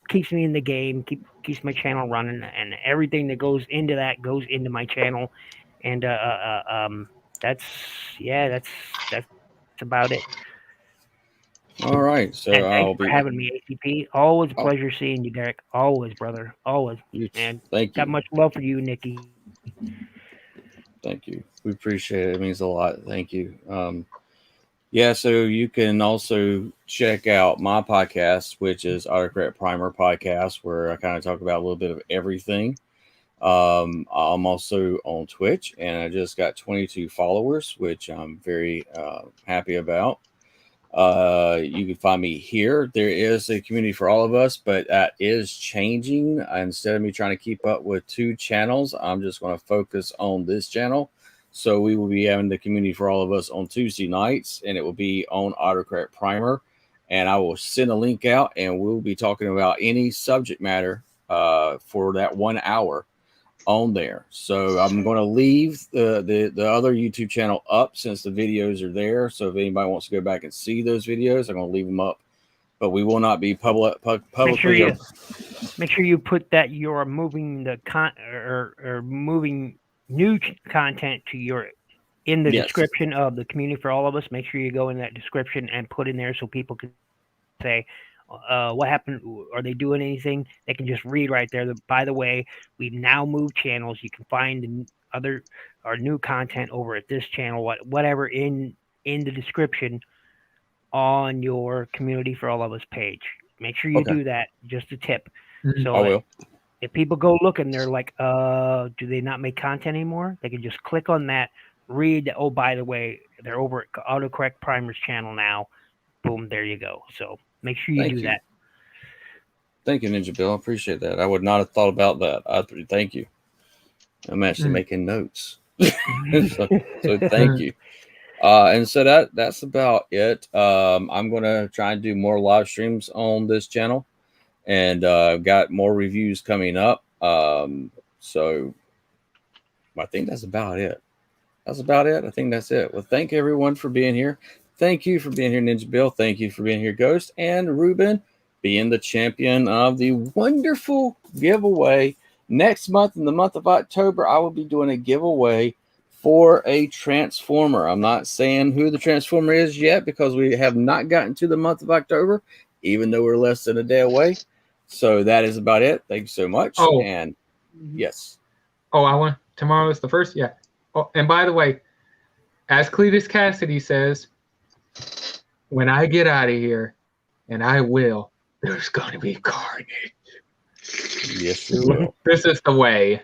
Keeps me in the game, keeps my channel running, and everything that goes into that goes into my channel. And that's about it. All right, so thanks for having me, ACP. Always a pleasure seeing you, Derek. Always, brother. Always. And thank you. Got much love for you, Nikki. Thank you. We appreciate it. It means a lot. Thank you. Yeah, so you can also check out my podcast, which is Autocorrect Primer podcast, where I kind of talk about a little bit of everything. I'm also on Twitch, and I just got 22 followers, which I'm very happy about. You can find me here. There is a community for all of us, but that is changing. Instead of me trying to keep up with 2 channels, I'm just going to focus on this channel. So we will be having the community for all of us on Tuesday nights, and it will be on Autocorrect Primer. And I will send a link out, and we'll be talking about any subject matter for that 1 hour on there. So I'm going to leave the other YouTube channel up since the videos are there. So if anybody wants to go back and see those videos, I'm going to leave them up. But we will not be publicly. Make sure you put that you're moving the or moving new content to in the description of the community for all of us. Make sure you go in that description and put in there so people can say what happened. Are they doing anything? They can just read right there. By the way, we've now moved channels. You can find our new content over at this channel, whatever in the description on your community for all of us page. Make sure you do that. Just a tip. So I will. If people go looking, they're like, do they not make content anymore? They can just click on that, read. Oh, by the way, they're over at Autocorrect Primers channel now. Boom, there you go. So make sure you do that. Thank you, Ninja Bill. I appreciate that. I would not have thought about that. Thank you. I'm actually making notes. so thank you. And so that's about it. I'm going to try and do more live streams on this channel. And I've got more reviews coming up. So I think that's about it. I think that's it. Well, thank everyone for being here. Thank you for being here, Ninja Bill. Thank you for being here, Ghost. And Ruben being the champion of the wonderful giveaway. Next month, in the month of October, I will be doing a giveaway for a Transformer. I'm not saying who the Transformer is yet because we have not gotten to the month of October, even though we're less than a day away. So that is about it. Thank you so much. Oh, and yes. Oh, tomorrow is the first. Yeah. Oh, and by the way, as Cletus Cassidy says, when I get out of here, and I will, there's going to be carnage. Yes, you will. This is the way.